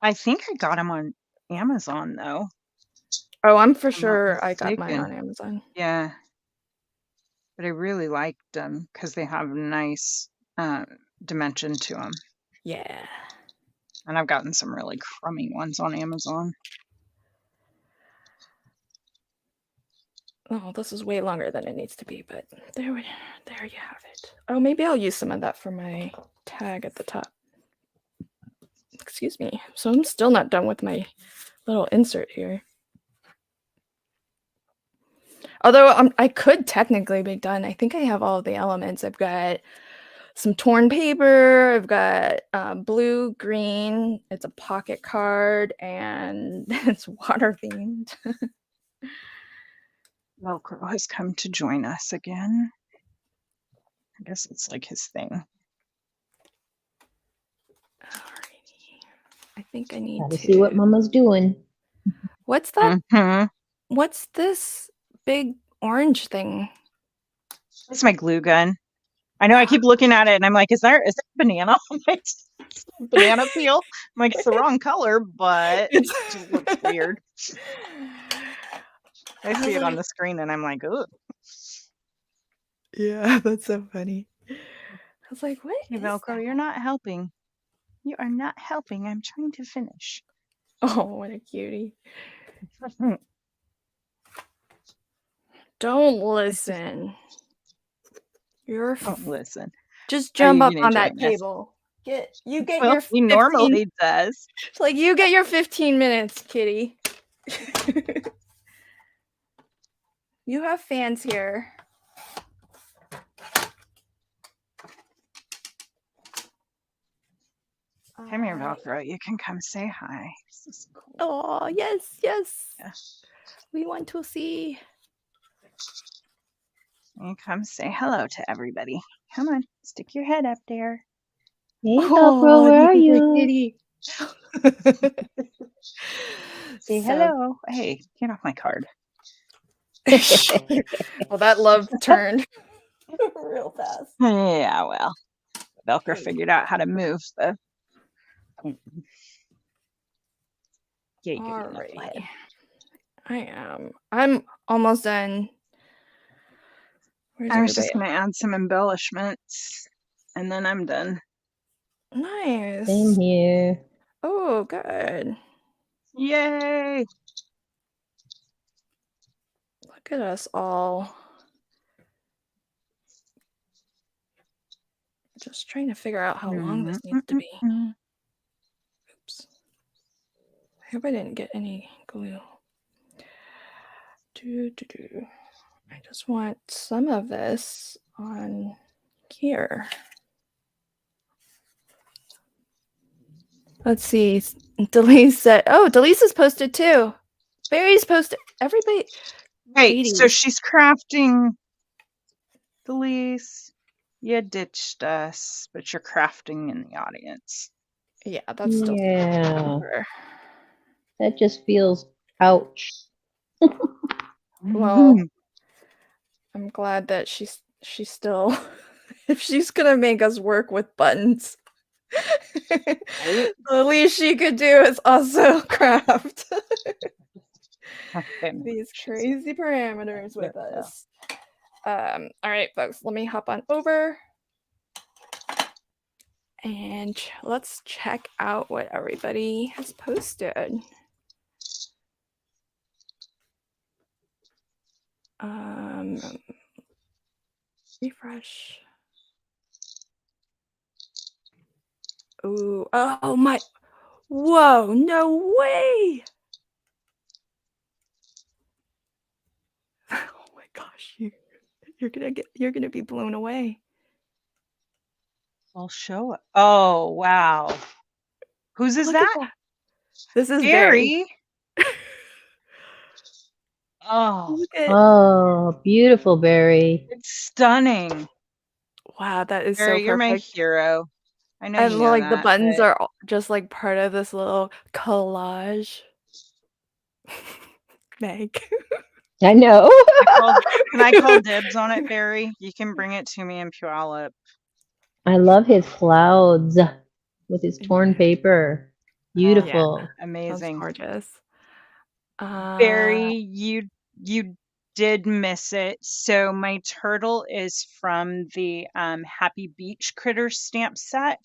I think I got them on Amazon though. Oh, I'm for sure I got mine on Amazon. Yeah. But I really liked them because they have a nice dimension to them. Yeah. And I've gotten some really crummy ones on Amazon. Oh, this is way longer than it needs to be, but there you have it. Oh, maybe I'll use some of that for my tag at the top. Excuse me. So I'm still not done with my little insert here. Although I could technically be done. I think I have all the elements. I've got some torn paper. I've got blue, green. It's a pocket card, and it's water themed. Velcro has come to join us again. I guess it's like his thing. Alrighty. I think I need to see what Mama's doing. What's that? What's this big orange thing? It's my glue gun. I know I keep looking at it and I'm like, is that banana? I'm like, banana peel? I'm like, it's the wrong color, but it just looks weird. I see it on the screen and I'm like, ugh. Yeah, that's so funny. I was like, what? Hey, Velcro, you're not helping. You are not helping. I'm trying to finish. Oh, what a cutie. Don't listen. Don't listen. Just jump up on that table. You get your 15, he normally does. It's like you get your 15 minutes, kitty. You have fans here. Come here, Velcro. You can come say hi. This is cool. Oh, yes, yes. We want to see. You come say hello to everybody. Come on, stick your head up there. Hey, Velcro, where are you? Kitty. Say hello. Hey, get off my card. Well, that love turned real fast. Yeah, well, Velcro figured out how to move the. Yeah, Alrighty. I am. I'm almost done. I was just going to add some embellishments, and then I'm done. Nice. Same here. Oh, good. Yay! Look at us all. Just trying to figure out how long this needs to be. Oops. I hope I didn't get any glue. I just want some of this on here. Let's see. Delise said, oh, Delise is posted too. Barry's posted. Everybody. Right, so she's crafting. Delise, you ditched us, but you're crafting in the audience. Yeah, that's still. Yeah. That just feels ouch. Well, I'm glad that she's still if she's gonna make us work with buttons. Right? The least she could do is also craft Okay, these she's- crazy parameters there with we go. us. All right, folks, let me hop on over and let's check out what everybody has posted. Refresh. Ooh, oh my, whoa, no way. Oh my gosh, you're gonna be blown away. I'll show it. Oh, wow. Whose is Look at that? that. This is Barry. Barry. Oh, Look at, Oh, beautiful, Barry. it's stunning. wow, that is so Barry, you're my perfect. hero. I know And you know like the that, buttons but are just like part of this little collage. Meg. I know. can I call dibs on it, Barry? You can bring it to me in Puyallup. I love his clouds with his torn Yeah. paper. Yeah, Beautiful. That's amazing. gorgeous. Barry, you did miss it. So my turtle is from the Happy Beach Critters stamp set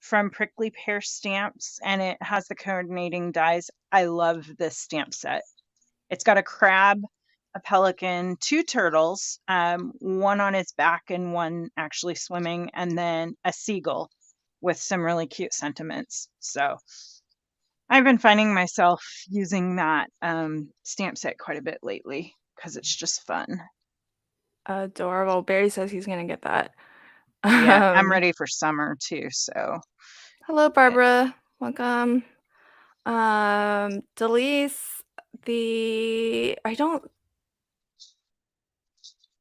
from Prickly Pear Stamps, and it has the coordinating dies. I love this stamp set. It's got a crab, a pelican, two turtles, one on its back and one actually swimming, and then a seagull with some really cute sentiments. So I've been finding myself using that stamp set quite a bit lately because it's just fun. adorable. Barry says he's gonna get that. Yeah, I'm ready for summer too. So Hello, Barbara. Welcome. Delise,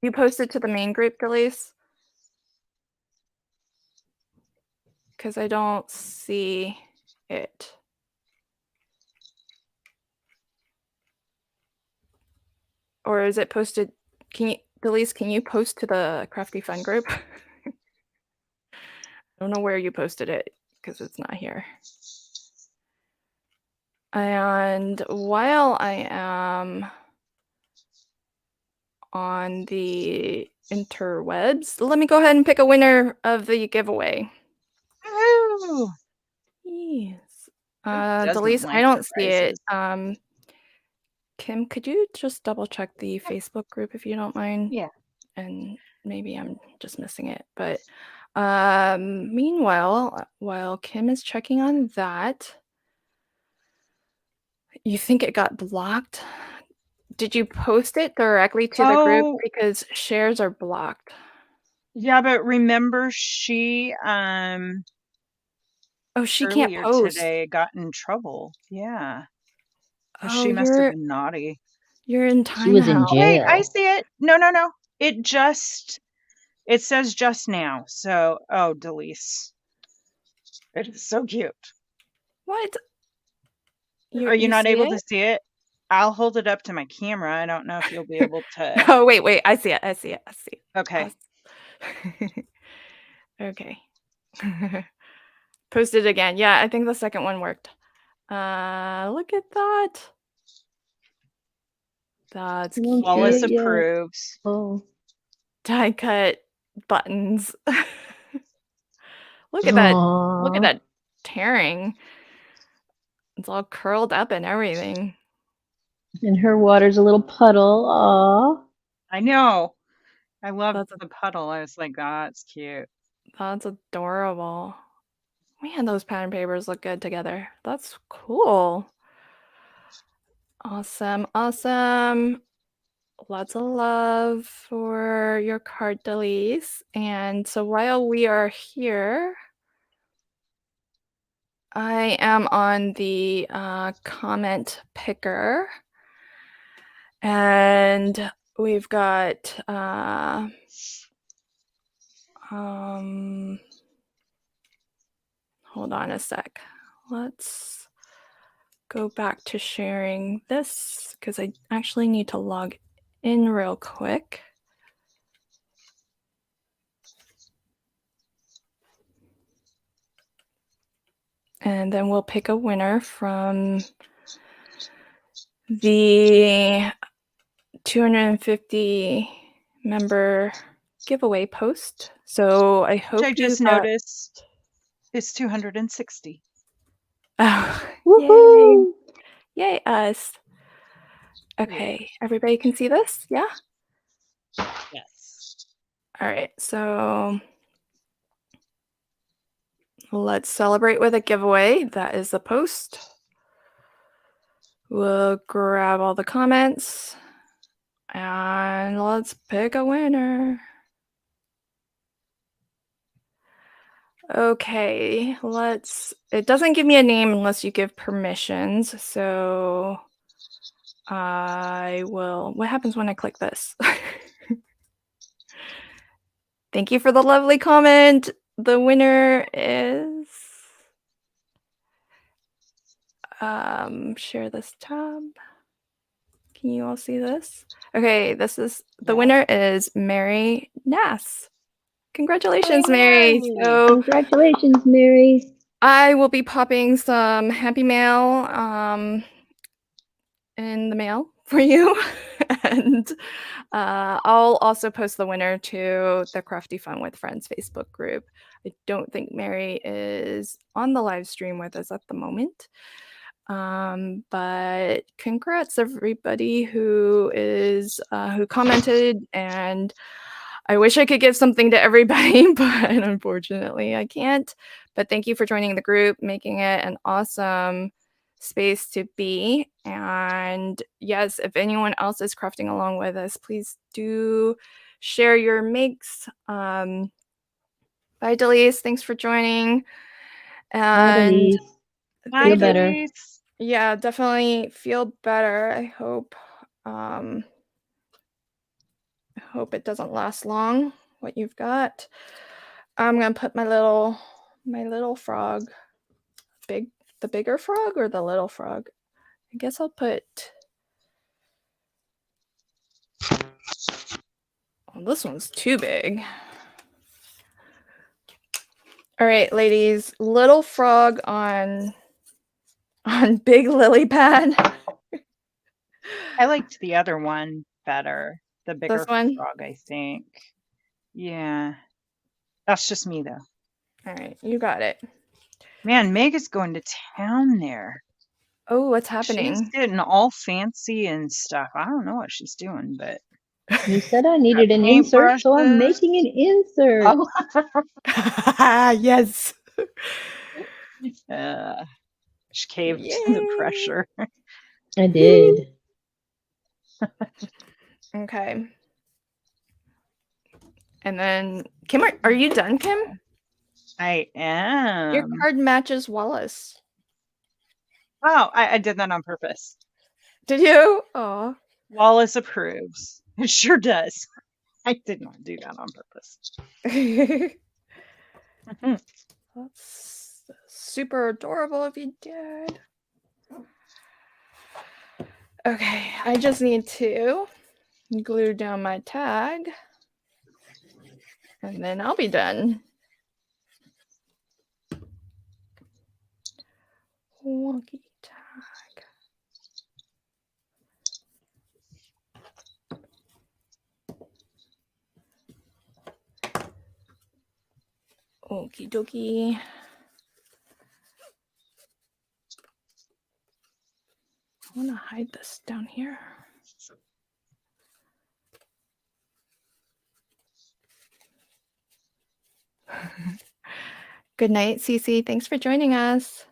you posted to the main group, Delise? Because I don't see it. Or is it posted? Delise, can you post to the Crafty Fun group? I don't know where you posted it because it's not here. And while I am on the interwebs, let me go ahead and pick a winner of the giveaway. woo! Yes. Doesn't Delise, I like don't see it. surprises. Kim, could you just double check the Facebook group if you don't mind? Yeah. And maybe I'm just missing it. But meanwhile, while Kim is checking on that, you think it got blocked? Did you post it directly to the group? Oh, Because shares are blocked. yeah, but remember she Oh, she can't earlier post. today got in trouble. Yeah. 'Cause Oh, she must have been naughty. you're in She was in timeout. Wait, I jail. see it. No. It says just now. So, oh, Delise. It is so cute. What? Are you not see able it? to see it? I'll hold it up to my camera. I don't know if you'll be able to. Oh, wait. I see it. Okay. Okay. Post it again. Yeah, I think the second one worked. Look at that. That's You won't see cute. Wallace it yet. approves. Oh. Die cut buttons. Look at that. Look at Aww. that tearing. It's all curled up and everything. And her water's a little puddle. Aw. I know. I love That's the puddle. I was like, oh, that's cute. That's adorable. Man, those pattern papers look good together. That's cool. Awesome. Lots of love for your card, Delise. And so while we are here, I am on the comment picker. And we've got hold on a sec. Let's go back to sharing this because I actually need to log in real quick. And then we'll pick a winner from the 250 member giveaway post. So I hope I just you got... noticed it's 260. Oh, Woohoo! yay us. Okay, everybody can see this? Yeah? Yes. All right, so let's celebrate with a giveaway. That is the post. We'll grab all the comments and let's pick a winner. Okay, it doesn't give me a name unless you give permissions, so I will... What happens when I click this? Thank you for the lovely comment. The winner is... share this tab. Can you all see this? Okay, the winner is Mary Nass. Congratulations, Mary. Yay. So Congratulations, Mary. I will be popping some happy mail in the mail for you. And I'll also post the winner to the Crafty Fun with Friends Facebook group. I don't think Mary is on the live stream with us at the moment. But congrats everybody who commented, and I wish I could give something to everybody, but unfortunately I can't. But thank you for joining the group, making it an awesome space to be. And yes, if anyone else is crafting along with us, please do share your makes. Bye, Delise. Thanks for joining. And Bye, Feel better. Denise. Yeah, definitely feel better. I hope it doesn't last long, what you've got. I'm gonna put my little frog, the bigger frog or the little frog? I guess I'll put... Oh, this one's too big. All right, ladies, little frog on big lily pad. I liked the other one better. The bigger This one? frog, I think. Yeah. That's just me, though. All right, you got it. Man, Meg is going to town there. Oh, what's She's happening? getting all fancy and stuff. I don't know what she's doing, but You said I needed an insert, so I'm making an insert. Oh. Yes. She caved to the pressure. I did. Okay. And then, Kim, are you done, Kim? I am. Your card matches Wallace. Oh, I did that on purpose. Did you? Oh. Wallace approves. It sure does. I did not do that on purpose. That's super adorable if you did. Okay, I just need to glue down my tag, and then I'll be done. Wonky tag. Okie dokie. I want to hide this down here. Good night, Cece. Thanks for joining us.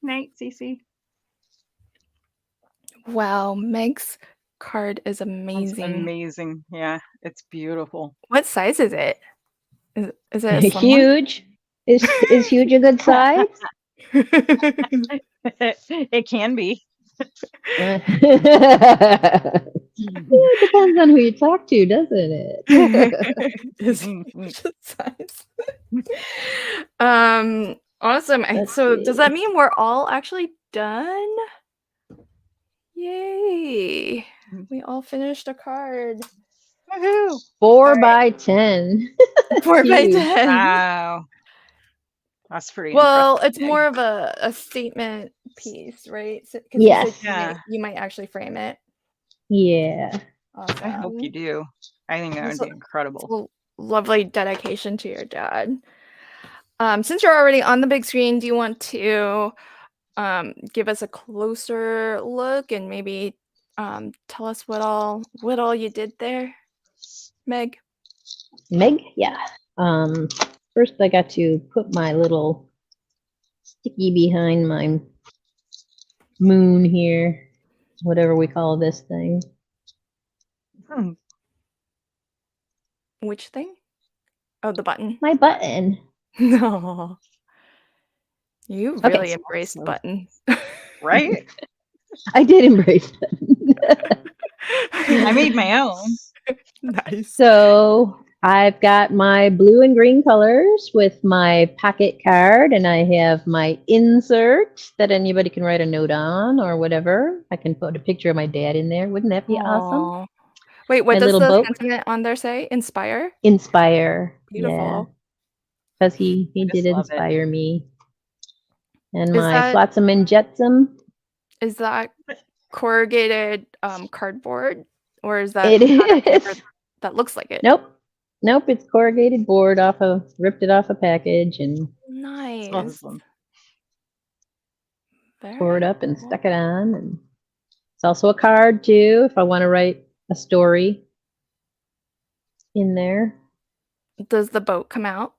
Night, Cece. Wow, Meg's card is amazing. It's amazing. Yeah, it's beautiful. What size is it? Is it a slim huge? Is huge a good size? It can be. Yeah, it depends on who you talk to, doesn't it? Is huge size. Awesome. So does that mean we're all actually done? Yay. We all finished a card. Woohoo! 4 by 10. 4 by 10. Wow. That's pretty Well, impressive. it's more of a statement piece, right? Because you Yes. said Yeah. you might actually frame it. Yeah. I hope you Awesome. do. I think that would That's be a incredible. lovely dedication to your dad. Since you're already on the big screen, do you want to give us a closer look and maybe tell us what all you did there, Meg? Meg? Yeah. First I got to put my little sticky behind my moon here, whatever we call this thing. Hmm. Which thing? Oh, the button. My button. No. You Okay. really embraced button. Right? I did embrace it. I made my own. Nice. So I've got my blue and green colors with my pocket card, and I have my insert that anybody can write a note on or whatever. I can put a picture of my dad in there. Wouldn't that be awesome? Aw. Wait, what My does little the boat. sentiment on there say? Inspire? Inspire. Yeah. Beautiful. Because he I did just love it. inspire me. And Is my that Flotsam and Jetsam. is that corrugated cardboard, or is that It pattern paper is. that looks like it? Nope. Nope. It's corrugated board ripped it off a package and Nice. Awesome. tore it Very up and cool. stuck it on. And it's also a card too if I want to write a story in there. Does the boat come out,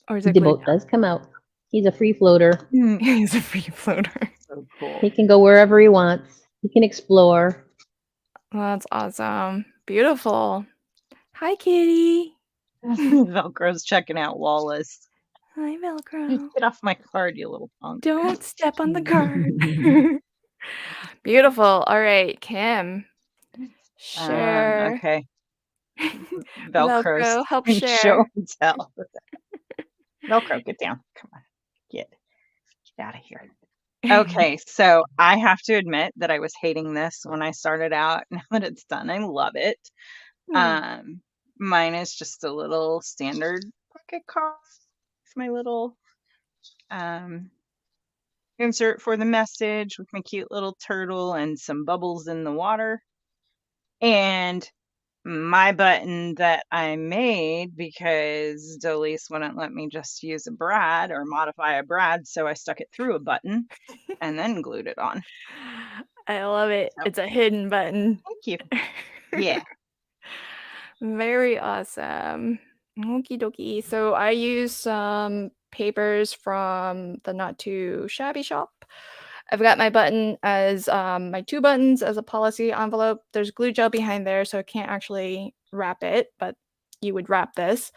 or is it The glued boat does come out. He's a free floater. down? He's a free floater. So cool. He can go wherever he wants. He can explore. That's awesome. Beautiful. Hi, kitty. Velcro's checking out Wallace. Hi, Velcro. Get off my card, you little punk. Don't step on the card. Beautiful. All right, Kim. Share. Okay. Velcro, help and share. show and tell. Velcro, get down. Come on. Get out of here. Okay, so I have to admit that I was hating this when I started out. Now that it's done, I love it. Mine is just a little standard pocket card. It's my little insert for the message with my cute little turtle and some bubbles in the water. And my button that I made because Dolise wouldn't let me just use a brad or modify a brad, so I stuck it through a button and then glued it on. I love it. So- It's a hidden button. Thank you. Yeah. Very awesome. Okie dokie. So I use some papers from the Not Too Shabby shop. I've got my button as my 2 buttons as a policy envelope. There's glue gel behind there, so I can't actually wrap it, but you would wrap this.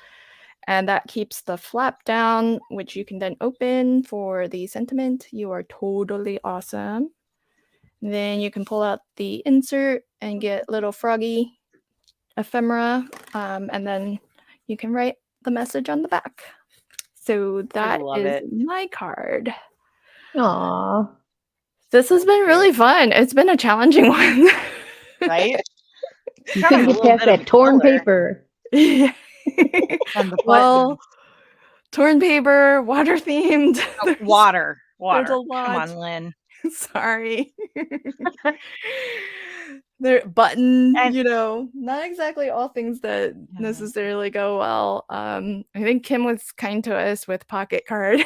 And that keeps the flap down, which you can then open for the sentiment. You are totally awesome. Then you can pull out the insert and get little froggy ephemera, and then you can write the message on the back. So that love is it. my card. Aw. This has been really fun. It's been a challenging one. Right? You couldn't get past that torn paper. Yeah. And the Well, torn paper, water themed. water. There's a Come lot. on, Lynn. Sorry. There button, And- not exactly all things that necessarily go well. I think Kim was kind to us with pocket card.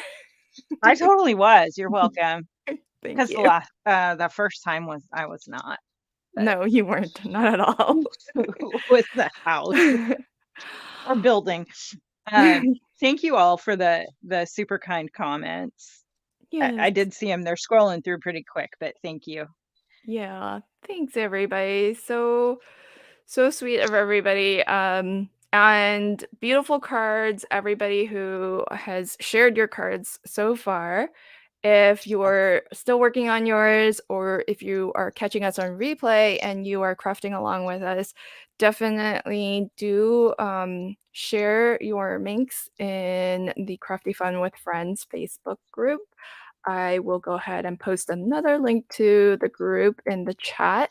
I totally was. You're welcome. Thank Because you. the first time I was not. No, you weren't. Not at all. With the house or building. Thank you all for the super kind comments. Yes. I did see them. They're scrolling through pretty quick, but thank you. Yeah. Thanks, everybody. So sweet of everybody. And beautiful cards, everybody who has shared your cards so far. If you're still working on yours, or if you are catching us on replay and you are crafting along with us, definitely do share your minks in the Crafty Fun with Friends Facebook group. I will go ahead and post another link to the group in the chat.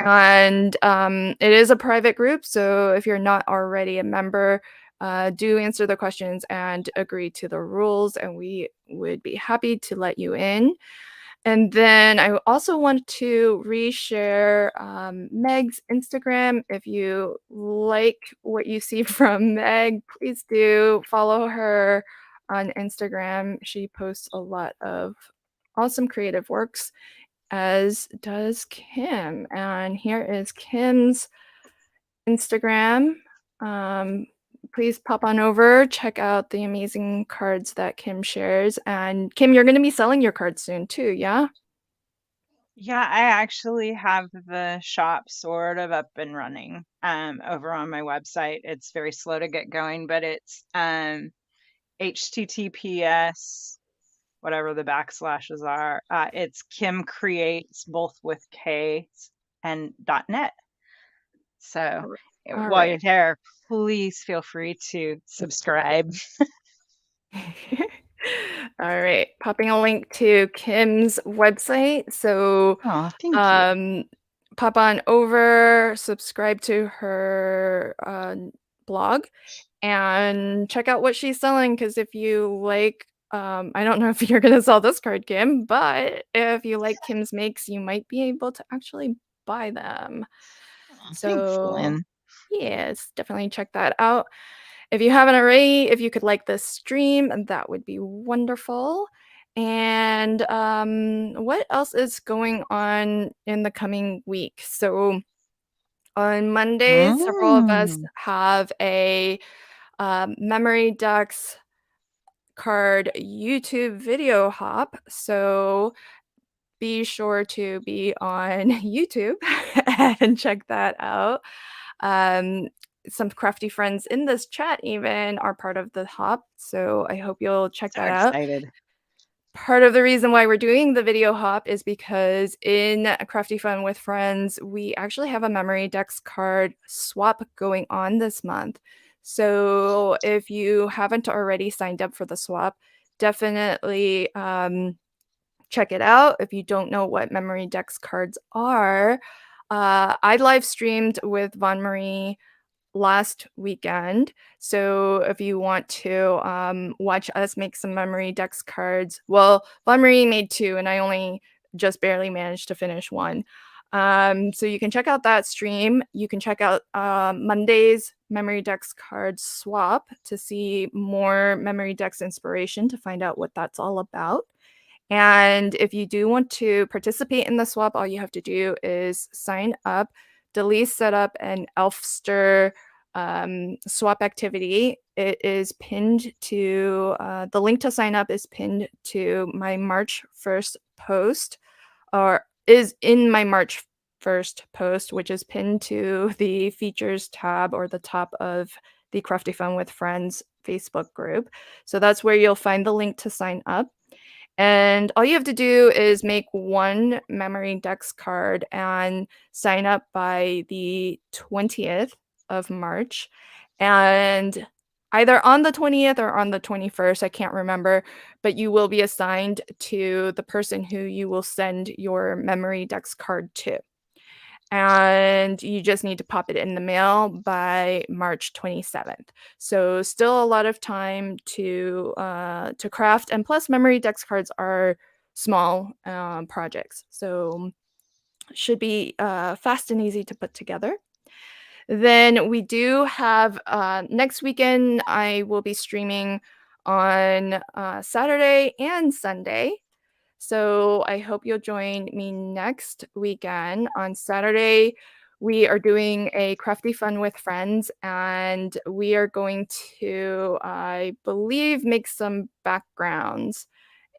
And it is a private group, so if you're not already a member, do answer the questions and agree to the rules, and we would be happy to let you in. And then I also want to reshare Meg's Instagram. If you like what you see from Meg, please do follow her on Instagram. She posts a lot of awesome creative works, as does Kim. And here is Kim's Instagram. Please pop on over, check out the amazing cards that Kim shares. And Kim, you're going to be selling your cards soon too, yeah? Yeah, I actually have the shop sort of up and running over on my website. It's very slow to get going, but it's HTTPS, whatever the backslashes are. It's Kim Creates, both with K and .net. So All while you're right. there, please feel free to subscribe. All right. Popping a link to Kim's website. So Oh, thank you. pop on over, subscribe to her blog, and check out what she's selling. Because if you like, I don't know if you're going to sell this card, Kim, but if you like Kim's makes, you might be able to actually buy them. Oh, thanks, So, Lynn. yes, definitely check that out. If you haven't already, if you could like this stream, that would be wonderful. And what else is going on in the coming week? So on Mondays, several of us Mm. have a Memory Ducks card YouTube video hop. So be sure to be on YouTube and check that out. Some crafty friends in this chat even are part of the hop, so I hope you'll check So that out. excited. Part of the reason why we're doing the video hop is because in Crafty Fun with Friends, we actually have a Memory Dex card swap going on this month. So if you haven't already signed up for the swap, definitely check it out. If you don't know what Memory Dex cards are, I live streamed with Von Marie last weekend. So if you want to watch us make some Memory Dex cards, well, Von Marie made two, and I only just barely managed to finish one. So you can check out that stream. You can check out Monday's Memory Dex card swap to see more Memory Dex inspiration, to find out what that's all about. And if you do want to participate in the swap, all you have to do is sign up. Delise set up an Elfster swap activity. It is pinned to, the link to sign up is pinned to my March 1st post, or is in my March 1st post, which is pinned to the features tab or the top of the Crafty Fun with Friends Facebook group. So that's where you'll find the link to sign up. And all you have to do is make one Memory Dex card and sign up by the 20th of March. And either on the 20th or on the 21st, I can't remember, but you will be assigned to the person who you will send your Memory Dex card to. And you just need to pop it in the mail by March 27th. So still a lot of time to craft, and plus Memory Dex cards are small projects, so should be fast and easy to put together. Then we do have next weekend, I will be streaming on Saturday and Sunday. So I hope you'll join me next weekend. On Saturday, we are doing a Crafty Fun with Friends, and we are going to, I believe, make some backgrounds.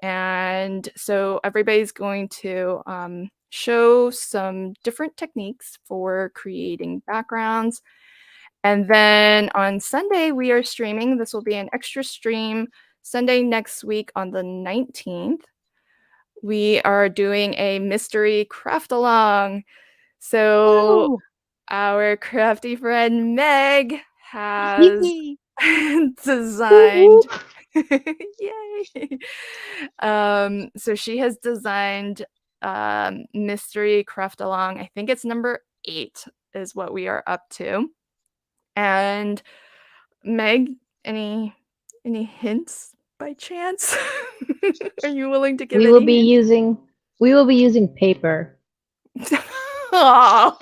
And so everybody's going to show some different techniques for creating backgrounds. And then on Sunday, we are streaming. This will be an extra stream Sunday next week on the 19th. We are doing a mystery craft along. So Woo! our crafty friend Meg has Yay! designed yay. So she has designed mystery craft along. I think it's number 8 is what we are up to. And Meg, any hints by chance? Are you willing to give We any will be hints? using paper. Aw,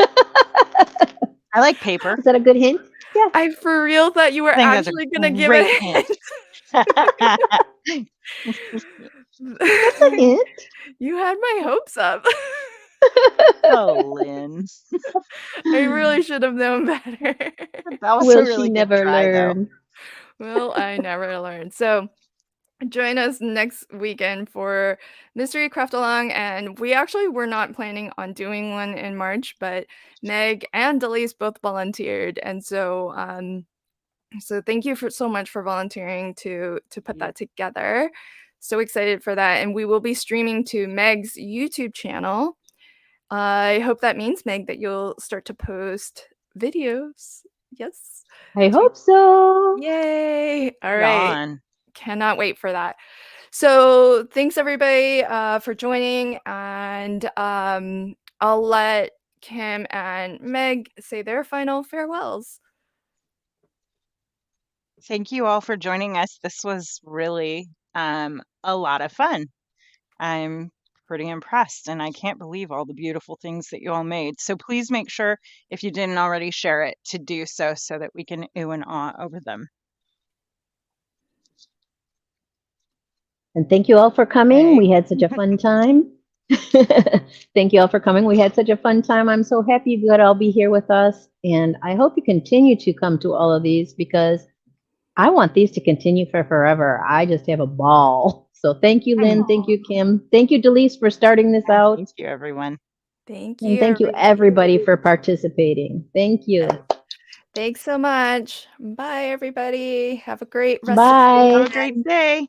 I like paper. Is that a good hint? Yeah. I for real thought you were I think that's actually a gonna give great a hint. hint. That's a hint. You had my hopes up. Oh, Lynn. I really should have known better. That was a Will she really good never try, though. learn? Well, I never learned. So join us next weekend for Mystery Craft Along, and we actually were not planning on doing one in March, but Meg and Delise both volunteered, and so thank you so much for volunteering to put that together. So excited for that, and we will be streaming to Meg's YouTube channel. I hope that means, Meg, that you'll start to post videos. Yes. I hope so. Yay! All right. Yawn. Cannot wait for that. So thanks everybody for joining, and I'll let Kim and Meg say their final farewells. Thank you all for joining us. This was really a lot of fun. I'm pretty impressed, and I can't believe all the beautiful things that you all made. So please make sure, if you didn't already share it, to do so that we can ooh and ah over them. And thank you all for coming. Okay. We had such a fun time. Thank you all for coming. We had such a fun time. I'm so happy you could all be here with us. And I hope you continue to come to all of these, because I want these to continue for forever. I just have a ball. So thank you, Lynn. Thank you, Kim. Thank you, Delise, for starting this out. Thank you, everyone. Thank you. And thank you, everybody, for participating. Thank you. Thanks so much. Bye, everybody. Have a great rest Bye. of the Have a great day.